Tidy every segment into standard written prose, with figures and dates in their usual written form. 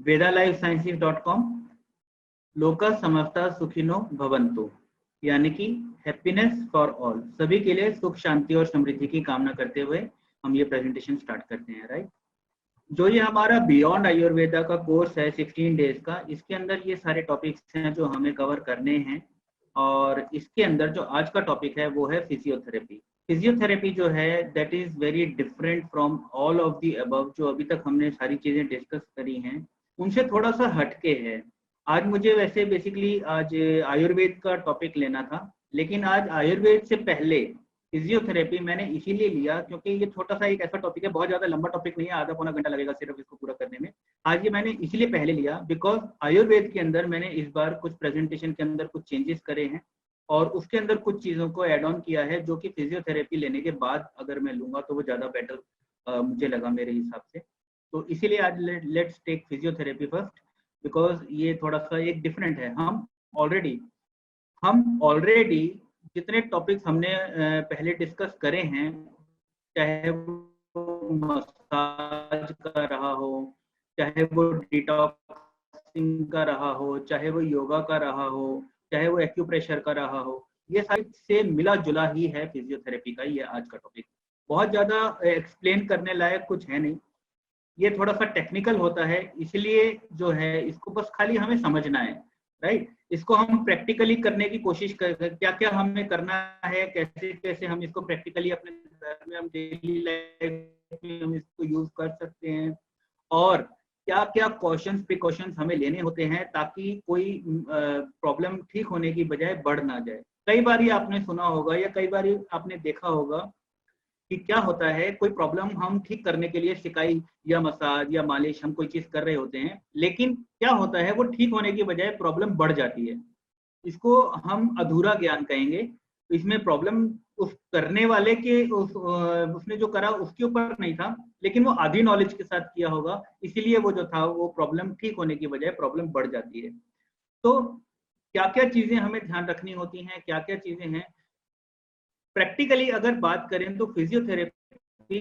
vedalifesciences.com, लोका समस्ता सुखिनो भवन्तु, यानी कि हैप्पीनेस फॉर ऑल, सभी के लिए सुख शांति और समृद्धि की कामना करते हुए हम ये प्रेजेंटेशन स्टार्ट करते हैं। राइट, जो ये हमारा बियॉन्ड आयुर्वेदा का कोर्स है 16 डेज का, इसके अंदर ये सारे टॉपिक्स हैं जो हमें कवर करने हैं। और इसके अंदर जो आज का टॉपिक है वो है फिजियोथेरेपी। फिजियोथेरेपी जो है that is very different from all of the above, जो अभी तक हमने सारी चीजें डिस्कस करी हैं उनसे थोड़ा सा हटके है। आज मुझे वैसे बेसिकली आज आयुर्वेद का टॉपिक लेना था, लेकिन आज आयुर्वेद से पहले फिजियोथेरेपी मैंने इसीलिए लिया क्योंकि ये छोटा सा एक ऐसा टॉपिक है, बहुत ज्यादा लंबा टॉपिक नहीं है, आधा पौना घंटा लगेगा सिर्फ इसको पूरा करने में। आज ये मैंने इसीलिए पहले लिया बिकॉज आयुर्वेद के अंदर मैंने इस बार कुछ प्रेजेंटेशन के अंदर कुछ चेंजेस करे हैं और उसके अंदर कुछ चीजों को ऐड ऑन किया है जो कि फिजियोथेरेपी लेने के बाद अगर मैं लूंगा तो वो ज्यादा बेटर मुझे लगा मेरे हिसाब से। तो इसीलिए आज let's take physiotherapy first because ये थोड़ा सा एक डिफरेंट है। हम ऑलरेडी जितने टॉपिक्स हमने पहले डिस्कस करे हैं, चाहे वो मसाज का रहा हो, चाहे वो डिटॉक्सिंग का रहा हो, चाहे वो योगा का रहा हो, चाहे वो एक्यूप्रेशर का रहा हो, ये सारी से मिला जुला ही है फिजियोथेरेपी का ये आज का टॉपिक। बहुत ज्यादा एक्सप्लेन करने लायक कुछ है नहीं, ये थोड़ा सा टेक्निकल होता है, इसलिए जो है इसको बस खाली हमें समझना है। राइट, इसको हम प्रैक्टिकली करने की कोशिश कर, क्या क्या हमें करना है, कैसे कैसे हम इसको प्रैक्टिकली अपने घर में, हम डेली लाइफ में हम इसको यूज कर सकते हैं, और क्या क्या प्रिकॉशंस हमें लेने होते हैं ताकि कोई प्रॉब्लम ठीक होने की बजाय बढ़ ना जाए। कई बार आपने सुना होगा या कई बार आपने देखा होगा कि क्या होता है, कोई प्रॉब्लम हम ठीक करने के लिए सिकाई या मसाज या मालिश हम कोई चीज कर रहे होते हैं, लेकिन क्या होता है वो ठीक होने की बजाय प्रॉब्लम बढ़ जाती है। इसको हम अधूरा ज्ञान कहेंगे। इसमें प्रॉब्लम उस करने वाले के उसने जो करा उसके ऊपर नहीं था, लेकिन वो आधी नॉलेज के साथ किया होगा, इसीलिए वो जो था वो प्रॉब्लम ठीक होने की बजाय प्रॉब्लम बढ़ जाती है। तो क्या क्या चीजें हमें ध्यान रखनी होती हैं, क्या क्या चीजें हैं प्रैक्टिकली अगर बात करें तो physiotherapy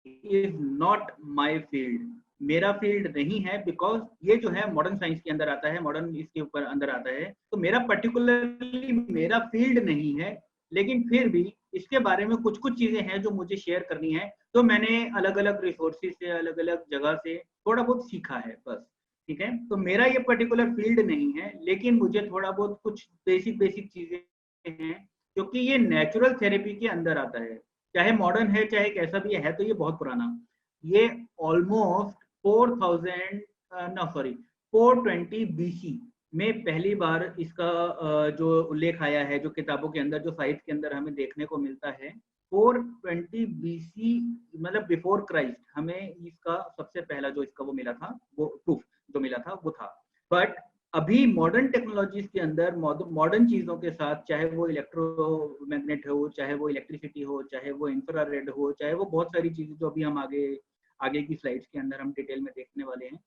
is not my field, मेरा फील्ड नहीं है बिकॉज ये जो है मॉडर्न साइंस के अंदर आता है, मॉडर्न इसके ऊपर अंदर आता है, तो मेरा पर्टिकुलरली मेरा फील्ड नहीं है, लेकिन फिर भी इसके बारे में कुछ कुछ चीजें हैं जो मुझे शेयर करनी है। तो मैंने अलग अलग रिसोर्सेज से, अलग अलग जगह से थोड़ा बहुत सीखा है बस, ठीक है। तो मेरा ये पर्टिकुलर फील्ड नहीं है, लेकिन मुझे थोड़ा बहुत कुछ बेसिक चीजें हैं क्योंकि ये नेचुरल थेरेपी के अंदर आता है, चाहे मॉडर्न है चाहे कैसा भी है, तो ये बहुत पुराना, ये ऑलमोस्ट 420 BC में पहली बार इसका जो उल्लेख आया है, जो किताबों के अंदर, जो साहित्य के अंदर हमें देखने को मिलता है। 420 BC मतलब बिफोर क्राइस्ट हमें इसका सबसे पहला जो इसका वो मिला था, वो प्रूफ जो मिला था वो था। बट अभी मॉडर्न टेक्नोलॉजीज के अंदर मॉडर्न चीजों के साथ, चाहे वो इलेक्ट्रोमैग्नेट हो, चाहे वो इलेक्ट्रिसिटी हो, चाहे वो इंफ्रारेड हो, चाहे वो बहुत सारी चीजें जो अभी हम आगे की स्लाइड्स के अंदर हम डिटेल में देखने वाले हैं,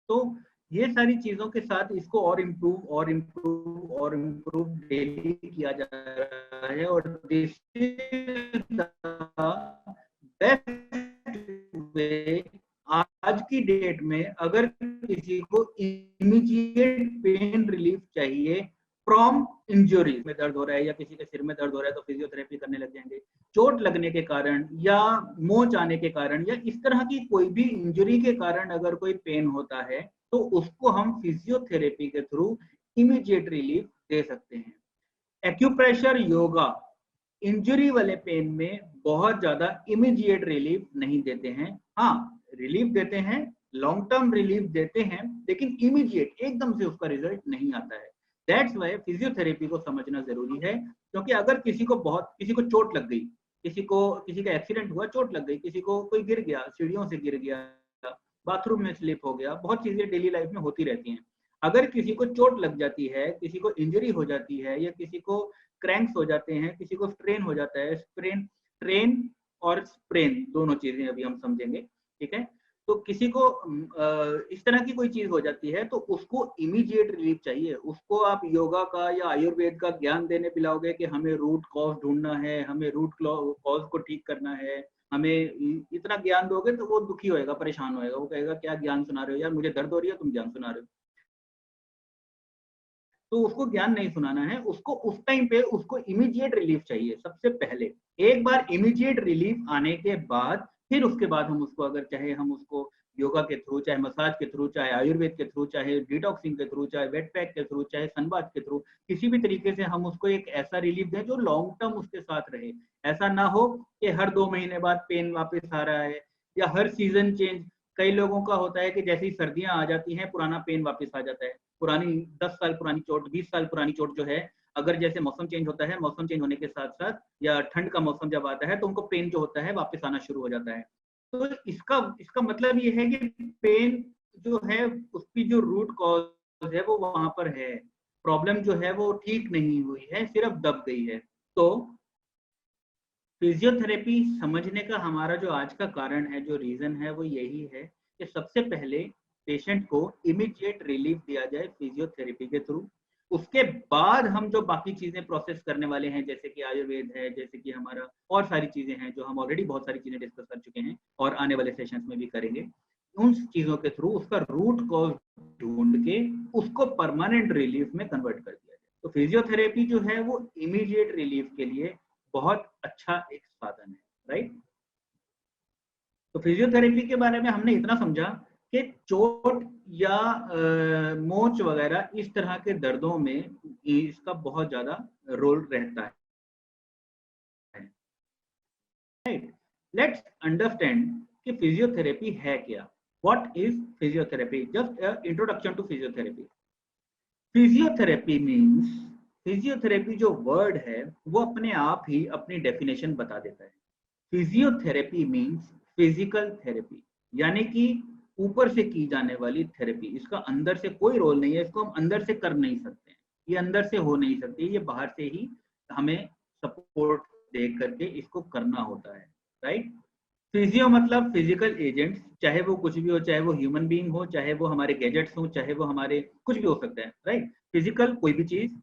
तो ये सारी चीजों के साथ इसको और इम्प्रूव डेली किया जा रहा है। और this is the best way आज की डेट में, अगर किसी को इमीडिएट पेन रिलीफ चाहिए फ्रॉम इंजरी, में दर्द हो रहा है या किसी के सिर में दर्द हो रहा है तो फिजियोथेरेपी करने लग जाएंगे, चोट लगने के कारण या मोच आने के कारण या इस तरह की कोई भी इंजरी के कारण अगर कोई पेन होता है तो उसको हम फिजियोथेरेपी के थ्रू इमीडिएट रिलीफ दे सकते हैं। एक्यूप्रेशर, योगा इंजरी वाले पेन में बहुत ज्यादा इमीडिएट रिलीफ नहीं देते हैं, हाँ रिलीफ देते हैं, लॉन्ग टर्म रिलीफ देते हैं, लेकिन इमीडिएट एकदम से उसका रिजल्ट नहीं आता है। दैट्स वाई फिजियोथेरेपी को समझना जरूरी है, क्योंकि अगर किसी को चोट लग गई, किसी का एक्सीडेंट हुआ, चोट लग गई, किसी को कोई गिर गया, सीढ़ियों से गिर गया, बाथरूम में स्लिप हो गया, बहुत चीजें डेली लाइफ में होती रहती हैं। अगर किसी को चोट लग जाती है, किसी को इंजरी हो जाती है, या किसी को क्रैंक्स हो जाते हैं, किसी को स्ट्रेन हो जाता है, ट्रेन और स्प्रेन दोनों चीजें अभी हम समझेंगे, ठीक है। तो किसी को इस तरह की कोई चीज हो जाती है तो उसको इमीडिएट रिलीफ चाहिए। उसको आप योगा का या आयुर्वेद का ज्ञान देने पिलाओगे कि हमें रूट कॉज ढूंढना है, हमें रूट कॉज को ठीक करना है, हमें इतना ज्ञान दोगे तो वो दुखी होएगा, परेशान होएगा, वो कहेगा क्या ज्ञान सुना रहे हो यार, मुझे दर्द हो रही है तुम ज्ञान सुना रहे हो। तो उसको ज्ञान नहीं सुनाना है, उसको उस टाइम पे उसको इमीडिएट रिलीफ चाहिए सबसे पहले। एक बार इमीडिएट रिलीफ आने के बाद फिर उसके बाद हम उसको, अगर चाहे हम उसको योगा के थ्रू, चाहे मसाज के थ्रू, चाहे आयुर्वेद के थ्रू, चाहे डिटॉक्सिंग के थ्रू, चाहे वेट पैक के थ्रू, चाहे सनबाथ के थ्रू, किसी भी तरीके से हम उसको एक ऐसा रिलीफ दें जो लॉन्ग टर्म उसके साथ रहे। ऐसा ना हो कि हर 2 महीने बाद पेन वापस आ रहा है, या हर सीजन चेंज। कई लोगों का होता है कि जैसे ही सर्दियां आ जाती हैं पुराना पेन वापस आ जाता है। पुरानी 10 साल पुरानी चोट, 20 साल पुरानी चोट जो है, अगर जैसे मौसम चेंज होता है, मौसम चेंज होने के साथ साथ या ठंड का मौसम जब आता है तो उनको पेन जो होता है वापस आना शुरू हो जाता है। तो इसका इसका मतलब ये है कि पेन जो है उसकी जो रूट कॉज है वो वहां पर है, प्रॉब्लम जो है वो ठीक नहीं हुई है, सिर्फ दब गई है। तो फिजियोथेरेपी समझने का हमारा जो आज का कारण है, जो रीजन है, वो यही है कि सबसे पहले पेशेंट को इमीडिएट रिलीफ दिया जाए फिजियोथेरेपी के थ्रू। उसके बाद हम जो बाकी चीजें प्रोसेस करने वाले हैं, जैसे कि आयुर्वेद है, जैसे कि हमारा और सारी चीजें हैं जो हम ऑलरेडी बहुत सारी चीजें डिस्कस कर चुके हैं और आने वाले सेशंस में भी करेंगे, उन चीजों के थ्रू उसका रूट कॉज ढूंढ के उसको परमानेंट रिलीफ में कन्वर्ट कर दिया जाए। तो फिजियोथेरेपी जो है वो इमीडिएट रिलीफ के लिए बहुत अच्छा एक साधन है, राइट। तो फिजियोथेरेपी के बारे में हमने इतना समझा कि चोट या मोच वगैरह इस तरह के दर्दों में इसका बहुत ज्यादा रोल रहता है, राइट। लेट्स अंडरस्टैंड कि फिजियोथेरेपी है क्या। What is physiotherapy? Just introduction to physiotherapy. Physiotherapy means, physiotherapy जो वर्ड है वो अपने आप ही अपनी डेफिनेशन बता देता है। फिजियोथेरेपी मीन्स फिजिकल थेरेपी, यानी कि ऊपर से की जाने वाली थेरेपी। इसका अंदर से कोई रोल नहीं है, इसको हम अंदर से कर नहीं सकते, ये अंदर से हो नहीं सकती, ये बाहर से ही हमें सपोर्ट दे करके इसको करना होता है, राइट। फिजियो मतलब फिजिकल एजेंट्स, चाहे वो कुछ भी हो, चाहे वो ह्यूमन बीइंग हो, चाहे वो हमारे गैजेट्स हो, चाहे वो हमारे कुछ भी हो सकते हैं, राइट। फिजिकल कोई भी चीज,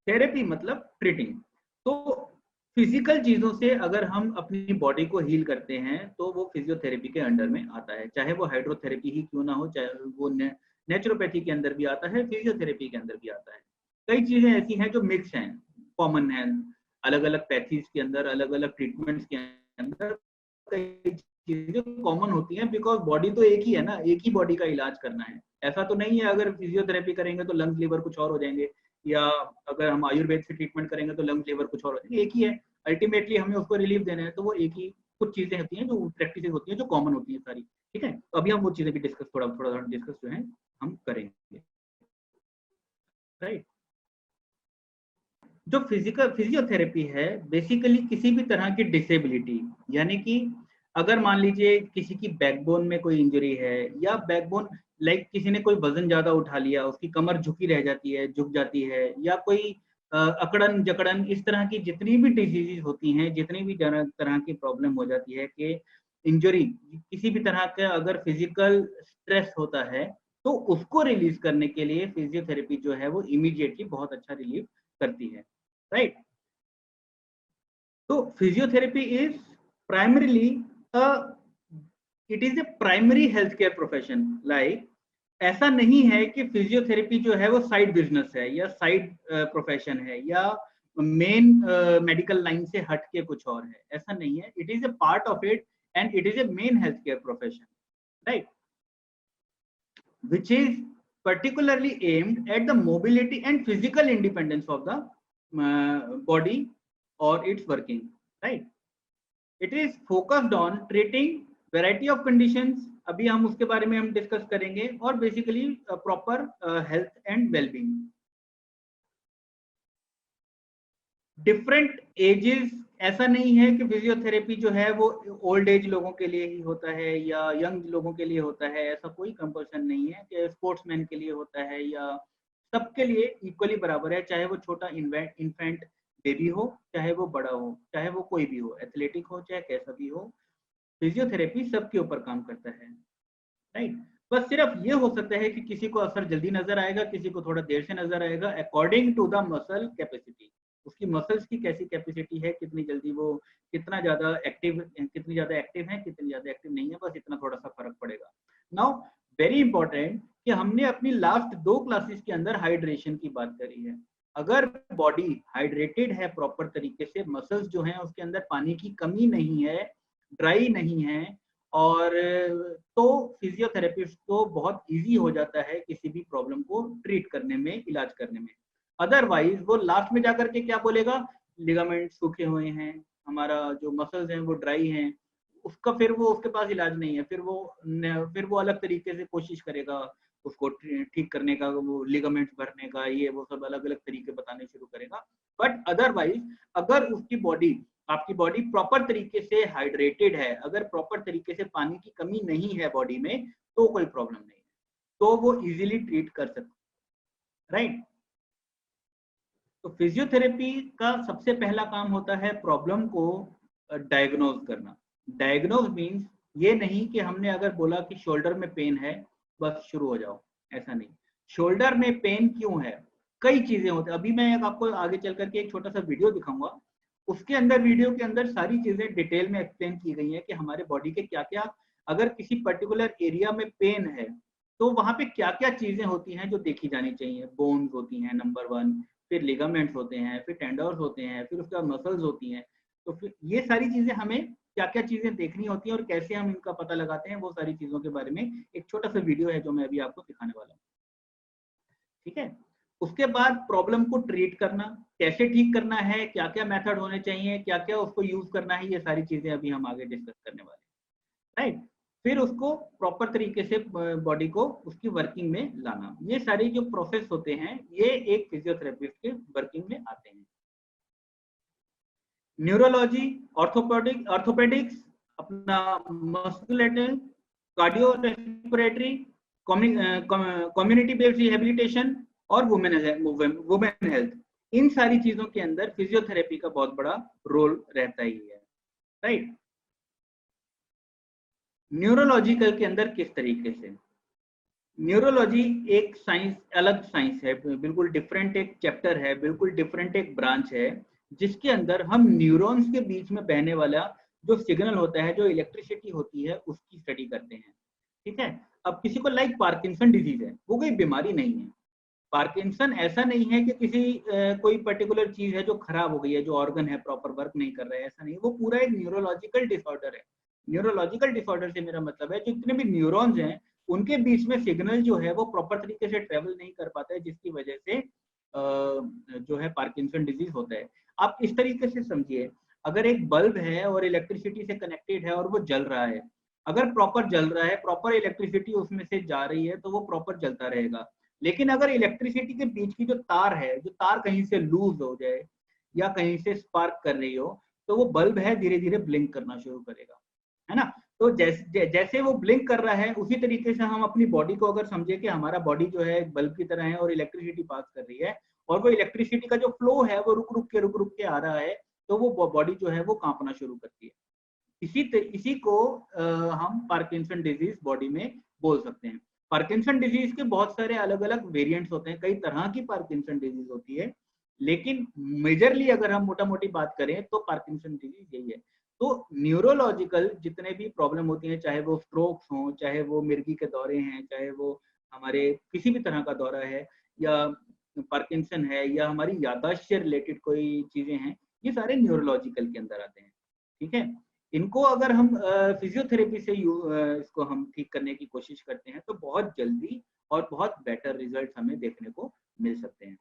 थेरेपी मतलब ट्रीटिंग। तो फिजिकल चीजों से अगर हम अपनी बॉडी को हील करते हैं तो वो फिजियोथेरेपी के अंडर में आता है, चाहे वो हाइड्रोथेरेपी ही क्यों ना हो, चाहे वो नेचुरोपैथी के अंदर भी आता है, फिजियोथेरेपी के अंदर भी आता है। कई चीजें ऐसी हैं जो मिक्स हैं, कॉमन है, अलग अलग पैथीज के अंदर, अलग अलग ट्रीटमेंट्स के अंदर कई चीजें कॉमन होती हैं, बिकॉज बॉडी तो एक ही है ना, एक ही बॉडी का इलाज करना है। ऐसा तो नहीं है अगर फिजियोथेरेपी करेंगे तो लंग्स लीवर कुछ और हो जाएंगे, या अगर हम आयुर्वेद से ट्रीटमेंट करेंगे तो लंग्स लीवर कुछ और हो जाएंगे। एक ही है, अल्टीमेटली हमें उसको रिलीफ देना है, तो वो एक ही कुछ चीजें होती हैं जो प्रैक्टिस होती हैं जो कॉमन होती हैं सारी, ठीक है। तो अभी हम वो चीजें भी डिस्कस थोड़ा थोड़ा डिस्कस जो है हम करेंगे, राइट। जो फिजिकल फिजियोथेरेपी है बेसिकली किसी भी तरह की डिसेबिलिटी, यानी कि अगर मान लीजिए किसी की बैकबोन में कोई इंजरी है, या बैकबोन लाइक किसी ने कोई वजन ज्यादा उठा लिया, उसकी कमर झुकी रह जाती है, झुक जाती है, या कोई अकड़न जकड़न, इस तरह की जितनी भी डिजीज होती हैं, जितनी भी तरह की प्रॉब्लम हो जाती है कि इंजरी, किसी भी तरह का अगर फिजिकल स्ट्रेस होता है, तो उसको रिलीज करने के लिए फिजियोथेरेपी जो है वो इमीडिएटली बहुत अच्छा रिलीफ करती है, राइट। तो physiotherapy is primarily a it is a primary health care profession. Like ऐसा नहीं है कि फिजियोथेरेपी जो है वो साइड बिजनेस है या साइड प्रोफेशन है या मेन मेडिकल लाइन से हट के कुछ और है, ऐसा नहीं है। It is a part of it and it is a main health care profession, right, which is particularly aimed at the mobility and physical independence of the body or its working, right. It is focused on treating variety of conditions, अभी हम उसके बारे में हम discuss करेंगे, और basically proper health and wellbeing. Different ages, ऐसा नहीं है कि फिजियोथेरेपी जो है वो ओल्ड एज लोगों के लिए ही होता है या यंग लोगों के लिए होता है, ऐसा कोई कंपल्सन नहीं है कि स्पोर्ट्समैन के लिए होता है, या सबके लिए इक्वली बराबर है, चाहे वो छोटा इन्फेंट बेबी हो, चाहे वो बड़ा हो, चाहे वो कोई भी हो, एथलेटिक हो, चाहे कैसा भी हो, फिजियोथेरेपी सबके ऊपर काम करता है। राइट। बस सिर्फ ये हो सकता है कि किसी को असर जल्दी नजर आएगा, किसी को थोड़ा देर से नजर आएगा, according to the muscle capacity. उसकी मसल्स की कैसी कैपेसिटी है, कितनी जल्दी वो, कितना ज्यादा एक्टिव, कितनी ज्यादा एक्टिव है, कितनी ज्यादा एक्टिव नहीं है, बस इतना थोड़ा सा फर्क पड़ेगा। नाउ वेरी इंपॉर्टेंट कि हमने अपनी लास्ट 2 क्लासेस के अंदर हाइड्रेशन की बात करी है। अगर बॉडी हाइड्रेटेड है प्रॉपर तरीके से, मसल्स जो हैं उसके अंदर पानी की कमी नहीं है, ड्राई नहीं है, और तो फिजियोथेरेपिस्ट को बहुत इजी हो जाता है किसी भी प्रॉब्लम को ट्रीट करने में, इलाज करने में। अदरवाइज वो लास्ट में जाकर के क्या बोलेगा, लिगामेंट सूखे हुए हैं, हमारा जो मसल्स हैं वो ड्राई हैं, उसका फिर वो, उसके पास इलाज नहीं है, फिर वो अलग तरीके से कोशिश करेगा उसको ठीक करने का, वो लिगामेंट्स भरने का, ये वो सब अलग अलग तरीके बताने शुरू करेगा। बट अदरवाइज अगर उसकी बॉडी, आपकी बॉडी प्रॉपर तरीके से हाइड्रेटेड है, अगर प्रॉपर तरीके से पानी की कमी नहीं है बॉडी में, तो कोई प्रॉब्लम नहीं है, तो वो इजीली ट्रीट कर सकते, राइट। तो फिजियोथेरेपी का सबसे पहला काम होता है प्रॉब्लम को डायग्नोज करना। डायग्नोज मीन्स ये नहीं कि हमने अगर बोला कि शोल्डर में पेन है बस शुरू हो जाओ, ऐसा नहीं। शोल्डर में पेन क्यों है, कई चीजें होती है। अभी मैं आपको आगे चल करके एक छोटा सा वीडियो दिखाऊंगा, उसके अंदर, वीडियो के अंदर सारी चीजें डिटेल में एक्सप्लेन की गई है कि हमारे बॉडी के क्या क्या, अगर किसी पर्टिकुलर एरिया में पेन है तो वहां पे क्या क्या चीजें होती हैं जो देखी जानी चाहिए। बोन्स होती हैं नंबर 1, फिर लिगामेंट्स होते हैं, फिर टेंडर्स होते हैं, फिर उसके बाद मसल्स होती हैं। तो फिर ये सारी चीजें हमें क्या क्या चीजें देखनी होती हैं और कैसे हम इनका पता लगाते हैं, वो सारी चीजों के बारे में एक छोटा सा वीडियो है जो मैं अभी आपको दिखाने वाला हूँ, ठीक है। उसके बाद प्रॉब्लम को ट्रीट करना, कैसे ठीक करना है, क्या क्या मेथड होने चाहिए, क्या क्या उसको यूज करना है, ये सारी चीजें अभी हम आगे डिस्कस करने वाले हैं, राइट। फिर उसको प्रॉपर तरीके से बॉडी को उसकी वर्किंग में लाना, ये सारे जो प्रोसेस होते हैं ये एक फिजियोथेरेपिस्ट के वर्किंग में आते हैं। न्यूरोलॉजी, ऑर्थोपेडिक्स, अपना musculoskeletal, cardio respiratory, community based rehabilitation और वुमेन हेल्थ, इन सारी चीजों के अंदर फिजियोथेरेपी का बहुत बड़ा रोल रहता ही है, राइट। न्यूरोलॉजिकल के अंदर किस तरीके से, न्यूरोलॉजी एक साइंस, अलग साइंस है, बिल्कुल डिफरेंट एक चैप्टर है, बिल्कुल डिफरेंट एक ब्रांच है, जिसके अंदर हम न्यूरॉन्स के बीच में बहने वाला जो सिग्नल होता है, जो इलेक्ट्रिसिटी होती है, उसकी स्टडी करते हैं, ठीक है। अब किसी को लाइक पार्किंसन डिजीज है, वो कोई बीमारी नहीं है। पार्किंसन ऐसा नहीं है कि किसी कोई पर्टिकुलर चीज है जो खराब हो गई है, जो ऑर्गन है प्रॉपर वर्क नहीं कर रहा है, ऐसा नहीं। वो पूरा एक न्यूरोलॉजिकल डिसऑर्डर है। न्यूरोलॉजिकल डिसऑर्डर से मेरा मतलब है जितने भी न्यूरॉन्स हैं उनके बीच में सिग्नल जो है वो प्रॉपर तरीके से ट्रेवल नहीं कर पाता है, जिसकी वजह से जो है पार्किंसन डिजीज होता है। आप इस तरीके से समझिए, अगर एक बल्ब है और इलेक्ट्रिसिटी से कनेक्टेड है और वो जल रहा है, अगर प्रॉपर जल रहा है, प्रॉपर इलेक्ट्रिसिटी उसमें से जा रही है, तो वो प्रॉपर जलता रहेगा। लेकिन अगर इलेक्ट्रिसिटी के बीच की जो तार है, जो तार कहीं से लूज हो जाए या कहीं से स्पार्क कर रही हो, तो वो बल्ब है धीरे धीरे ब्लिंक करना शुरू करेगा, है ना। तो जैसे वो ब्लिंक कर रहा है, उसी तरीके से हम अपनी बॉडी को अगर समझे कि हमारा बॉडी जो है बल्ब की तरह है और इलेक्ट्रिसिटी पास कर रही है, और वो इलेक्ट्रिसिटी का जो फ्लो है वो रुक के आ रहा है, तो वो बॉडी जो है वो कांपना शुरू करती है। इसी को हम पार्किंसन डिजीज बॉडी में बोल सकते हैं। पार्किंसन डिजीज के बहुत सारे अलग अलग वेरिएंट्स होते हैं, कई तरह की पार्किंसन डिजीज होती है, लेकिन मेजरली अगर हम मोटा मोटी बात करें तो पार्किंसन डिजीज यही है। तो न्यूरोलॉजिकल जितने भी प्रॉब्लम होती हैं, चाहे वो स्ट्रोक्स हों, चाहे वो मिर्गी के दौरे हैं, चाहे वो हमारे किसी भी तरह का दौरा है, या पार्किंसन है, या हमारी याददाश्त से रिलेटेड कोई चीजें हैं, ये सारे न्यूरोलॉजिकल के अंदर आते हैं, ठीक है। इनको अगर हम फिजियोथेरेपी से इसको हम ठीक करने की कोशिश करते हैं तो बहुत जल्दी और बहुत बेटर रिजल्ट हमें देखने को मिल सकते हैं।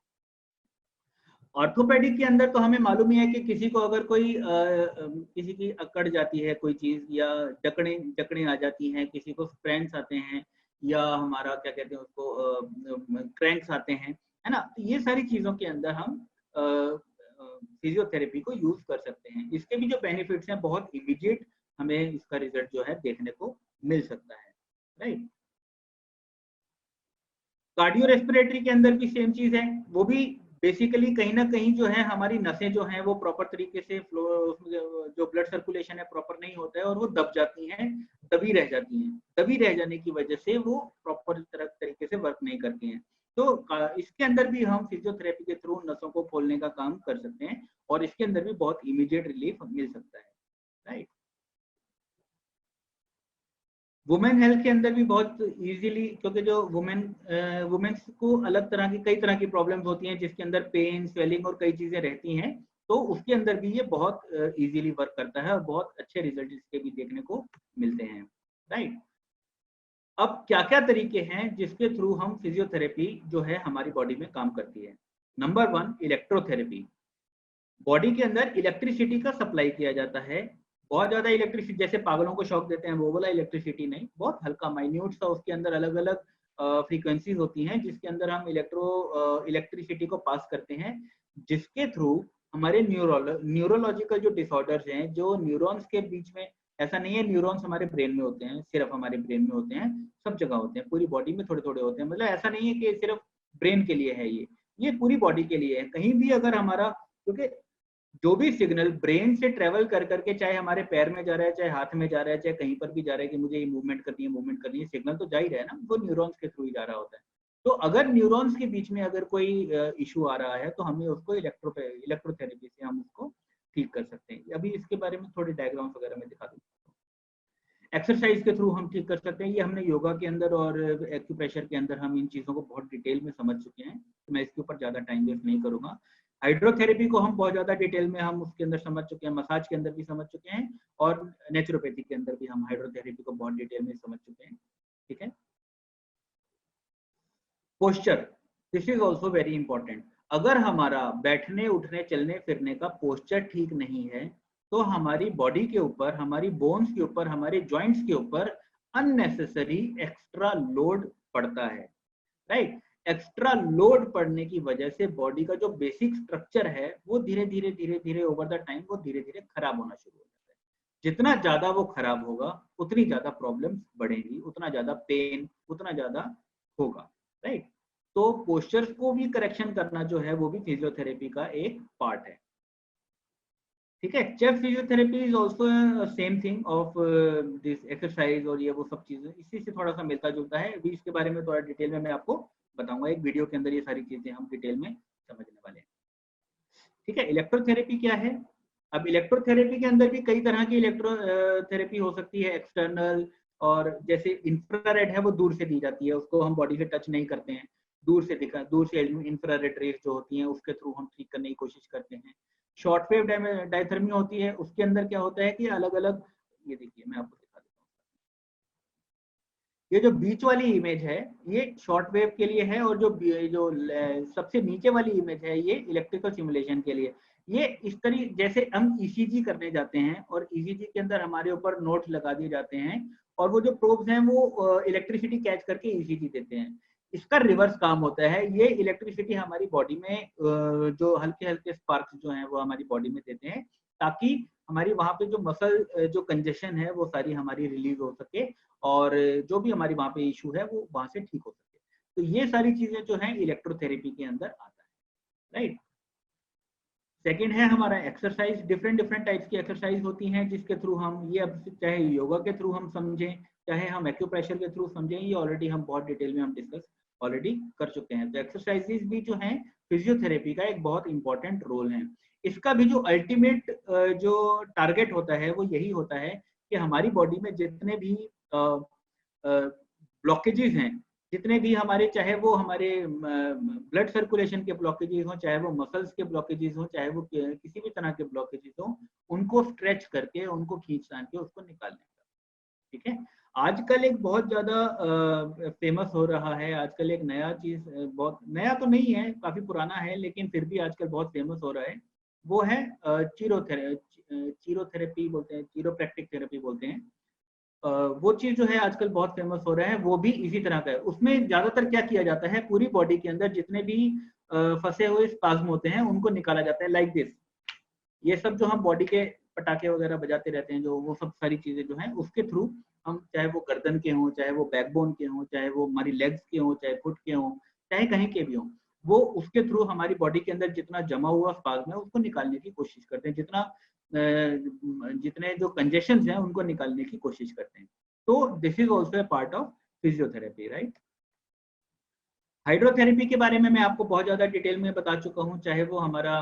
ऑर्थोपेडिक के अंदर तो हमें मालूम ही है कि किसी को अगर कोई किसी की अकड़ जाती है कोई चीज, या जकड़े जकड़े आ जाती हैं, किसी को स्प्रैंक्स आते हैं, या हमारा क्या कहते हैं उसको क्रैंक्स आते हैं, है ना। तो ये सारी चीजों के अंदर हम फिजियोथेरेपी को यूज कर सकते हैं। इसके भी जो बेनिफिट्स हैं, बहुत इमीडिएट हमें इसका रिजल्ट जो है देखने को मिल सकता है, राइट। कार्डियो रेस्पिरेटरी के अंदर भी सेम चीज है, वो भी बेसिकली कहीं ना कहीं जो है हमारी नसें जो हैं वो प्रॉपर तरीके से फ्लो, जो ब्लड सर्कुलेशन है प्रॉपर नहीं होता है और वो दब जाती हैं दबी रह जाती हैं। दबी रह जाने की वजह से वो प्रॉपर तरीके से वर्क नहीं करती हैं। तो इसके अंदर भी हम फिजियोथेरेपी के थ्रू नसों को खोलने का काम कर सकते हैं और इसके अंदर भी बहुत इमीडिएट रिलीफ मिल सकता है, राइट। वुमेन हेल्थ के अंदर भी बहुत इजीली, क्योंकि जो वुमेन्स को अलग तरह की कई तरह की प्रॉब्लम्स होती हैं जिसके अंदर पेन, स्वेलिंग और कई चीजें रहती हैं, तो उसके अंदर भी ये बहुत इजीली वर्क करता है और बहुत अच्छे रिजल्ट इसके भी देखने को मिलते हैं, राइट। अब क्या क्या तरीके हैं जिसके थ्रू हम फिजियोथेरेपी जो है हमारी बॉडी में काम करती है। Number 1, electrotherapy. बॉडी के अंदर इलेक्ट्रिसिटी का सप्लाई किया जाता है। बहुत ज्यादा इलेक्ट्रिसिटी, जैसे पागलों को शॉक देते हैं वो वाला इलेक्ट्रिसिटी नहीं, बहुत हल्का माइन्यूट सा उसके अंदर अलग अलग फ्रीक्वेंसीज होती हैं जिसके अंदर हम इलेक्ट्रिसिटी को पास करते हैं, जिसके थ्रू हमारे न्यूरोलॉजिकल जो डिसऑर्डर्स हैं, जो न्यूरॉन्स के बीच में, ऐसा नहीं है न्यूरॉन्स हमारे ब्रेन में होते हैं, सिर्फ हमारे ब्रेन में होते हैं, सब जगह होते हैं, पूरी बॉडी में थोड़े थोड़े होते हैं। मतलब ऐसा नहीं है कि सिर्फ ब्रेन के लिए है, ये पूरी बॉडी के लिए है। कहीं भी अगर हमारा, क्योंकि जो भी सिग्नल ब्रेन से ट्रेवल कर करके, चाहे हमारे पैर में जा रहा है, चाहे हाथ में जा रहा है, चाहे कहीं पर भी जा रहा है कि मुझे ये मूवमेंट करनी है, सिग्नल तो जा ही रहा है ना, वो न्यूरॉन्स के थ्रू ही जा रहा होता है। तो अगर न्यूरॉन्स के बीच में अगर कोई इशू आ रहा है तो हमें उसको इलेक्ट्रोथेरेपी से हम उसको ठीक कर सकते हैं। अभी इसके बारे में थोड़े डायग्राम्स वगैरह में दिखा दूंगा। एक्सरसाइज के थ्रू हम ठीक कर सकते हैं, ये हमने योगा के अंदर और एक्यूप्रेशर के अंदर हम इन चीजों को बहुत डिटेल में समझ चुके हैं, तो मैं इसके ऊपर ज्यादा टाइम वेस्ट नहीं करूंगा। हाइड्रोथेरेपी को हम बहुत ज्यादा डिटेल में हम उसके अंदर समझ चुके हैं, मसाज के अंदर भी समझ चुके हैं और नेचुरोपैथी के अंदर भी हम हाइड्रोथेरेपी को बहुत डिटेल में समझ चुके हैं, ठीक है। Posture, this is also very important. अगर हमारा बैठने, उठने, चलने फिरने का पोस्चर ठीक नहीं है तो हमारी बॉडी के ऊपर, हमारी बोन्स के ऊपर, हमारे जॉइंट्स के ऊपर अननेसेसरी एक्स्ट्रा लोड पड़ता है, राइट। एक्स्ट्रा लोड पड़ने की वजह से बॉडी का जो बेसिक स्ट्रक्चर है वो धीरे धीरे ओवर द टाइम वो धीरे धीरे खराब होना शुरू हो जाता है। जितना ज्यादा वो खराब होगा उतनी ज्यादा प्रॉब्लम्स बढ़ेंगी, उतना ज्यादा पेन, उतना ज्यादा होगा, राइट। तो पोस्चर्स को भी करेक्शन करना जो है वो भी फिजियोथेरेपी का एक पार्ट है, ठीक है। Chest physiotherapy is also same thing of this exercise, और ये वो सब चीजें इसी से थोड़ा सा मिलता जुलता है। अभी इसके बारे में थोड़ा डिटेल में मैं आपको बताऊंगा, एक वीडियो के अंदर ये सारी चीजें हम डिटेल में समझने वाले हैं, ठीक है। इलेक्ट्रोथेरेपी क्या है? अब इलेक्ट्रोथेरेपी के अंदर भी कई तरह की इलेक्ट्रोथेरेपी हो सकती है, एक्सटर्नल, और जैसे इंफ्रारेड है वो दूर से दी जाती है, उसको हम बॉडी से टच नहीं करते हैं, दूर से इंफ्रारेड रेस जो होती हैं उसके थ्रू हम ठीक करने की कोशिश करते हैं। शॉर्ट वेव डायथर्मी होती है, उसके अंदर क्या होता है कि अलग अलग, ये देखिए मैं आपको दिखा देता हूँ, ये जो बीच वाली इमेज है ये शॉर्ट वेव के लिए है, और जो सबसे नीचे वाली इमेज है ये इलेक्ट्रिकल सिमुलेशन के लिए। ये इस तरीके, जैसे हम ईसीजी करने जाते हैं और ईसीजी के अंदर हमारे ऊपर नोट्स लगा दिए जाते हैं और वो जो प्रोब्स हैं वो इलेक्ट्रिसिटी कैच करके ईसीजी देते हैं, इसका रिवर्स काम होता है। ये इलेक्ट्रिसिटी हमारी बॉडी में जो हल्के हल्के स्पार्क्स जो हैं वो हमारी बॉडी में देते हैं, ताकि हमारी वहां पे जो मसल जो कंजेशन है वो सारी हमारी रिलीज हो सके और जो भी हमारी वहां पे इशू है वो वहां से ठीक हो सके। तो ये सारी चीजें जो है इलेक्ट्रोथेरेपी के अंदर आता है, राइट। सेकेंड है हमारा एक्सरसाइज। डिफरेंट डिफरेंट टाइप्स की एक्सरसाइज होती हैं जिसके थ्रू हम ये, अब चाहे योगा के थ्रू हम समझें, चाहे हम एक्यूप्रेशर के थ्रू समझें, ये ऑलरेडी हम बहुत डिटेल में हम डिस्कस ऑलरेडी कर चुके हैं। तो एक्सरसाइजेज भी जो हैं फिजियोथेरेपी का एक बहुत इंपॉर्टेंट रोल है। इसका भी जो अल्टीमेट जो टारगेट होता है वो यही होता है कि हमारी बॉडी में जितने भी ब्लॉकेजेस हैं, जितने भी हमारे, चाहे वो हमारे ब्लड सर्कुलेशन के ब्लॉकेजेस हों, चाहे वो मसल्स के ब्लॉकेजेस हों, चाहे वो किसी भी तरह के ब्लॉकेजेस हों, उनको स्ट्रेच करके, उनको खींच तान के उसको निकालने का, ठीक है। आजकल एक बहुत ज्यादा फेमस हो रहा है, आजकल एक नया चीज, बहुत नया तो नहीं है, काफी पुराना है, लेकिन फिर भी आजकल बहुत फेमस हो रहा है, वो है चीरोथेरेपी बोलते हैं, चीरोप्रैक्टिक थेरेपी बोलते हैं। वो चीज जो है आजकल बहुत फेमस हो रहा है, वो भी इसी तरह का है। उसमें ज्यादातर क्या किया जाता है, पूरी बॉडी के अंदर जितने भी फंसे हुए स्पाज्म होते हैं उनको निकाला जाता है, लाइक दिस। ये सब जो हम बॉडी के पटाखे वगैरह बजाते रहते हैं, जो वो सब सारी चीजें जो हैं उसके थ्रू हम, चाहे वो गर्दन के हों, चाहे वो बैकबोन के हों, चाहे वो हमारी लेग्स के हों, चाहे फुट के हों, चाहे कहीं के भी हों, वो उसके थ्रू हमारी बॉडी के अंदर जितना जमा हुआ स्पाज्म है उसको निकालने की कोशिश करते हैं, जितने जो कंजेशन हैं उनको निकालने की कोशिश करते हैं। तो this is also a part of physiotherapy, right. Hydrotherapy के बारे में मैं आपको बहुत ज़्यादा डिटेल में बता चुका हूँ, चाहे वो हमारा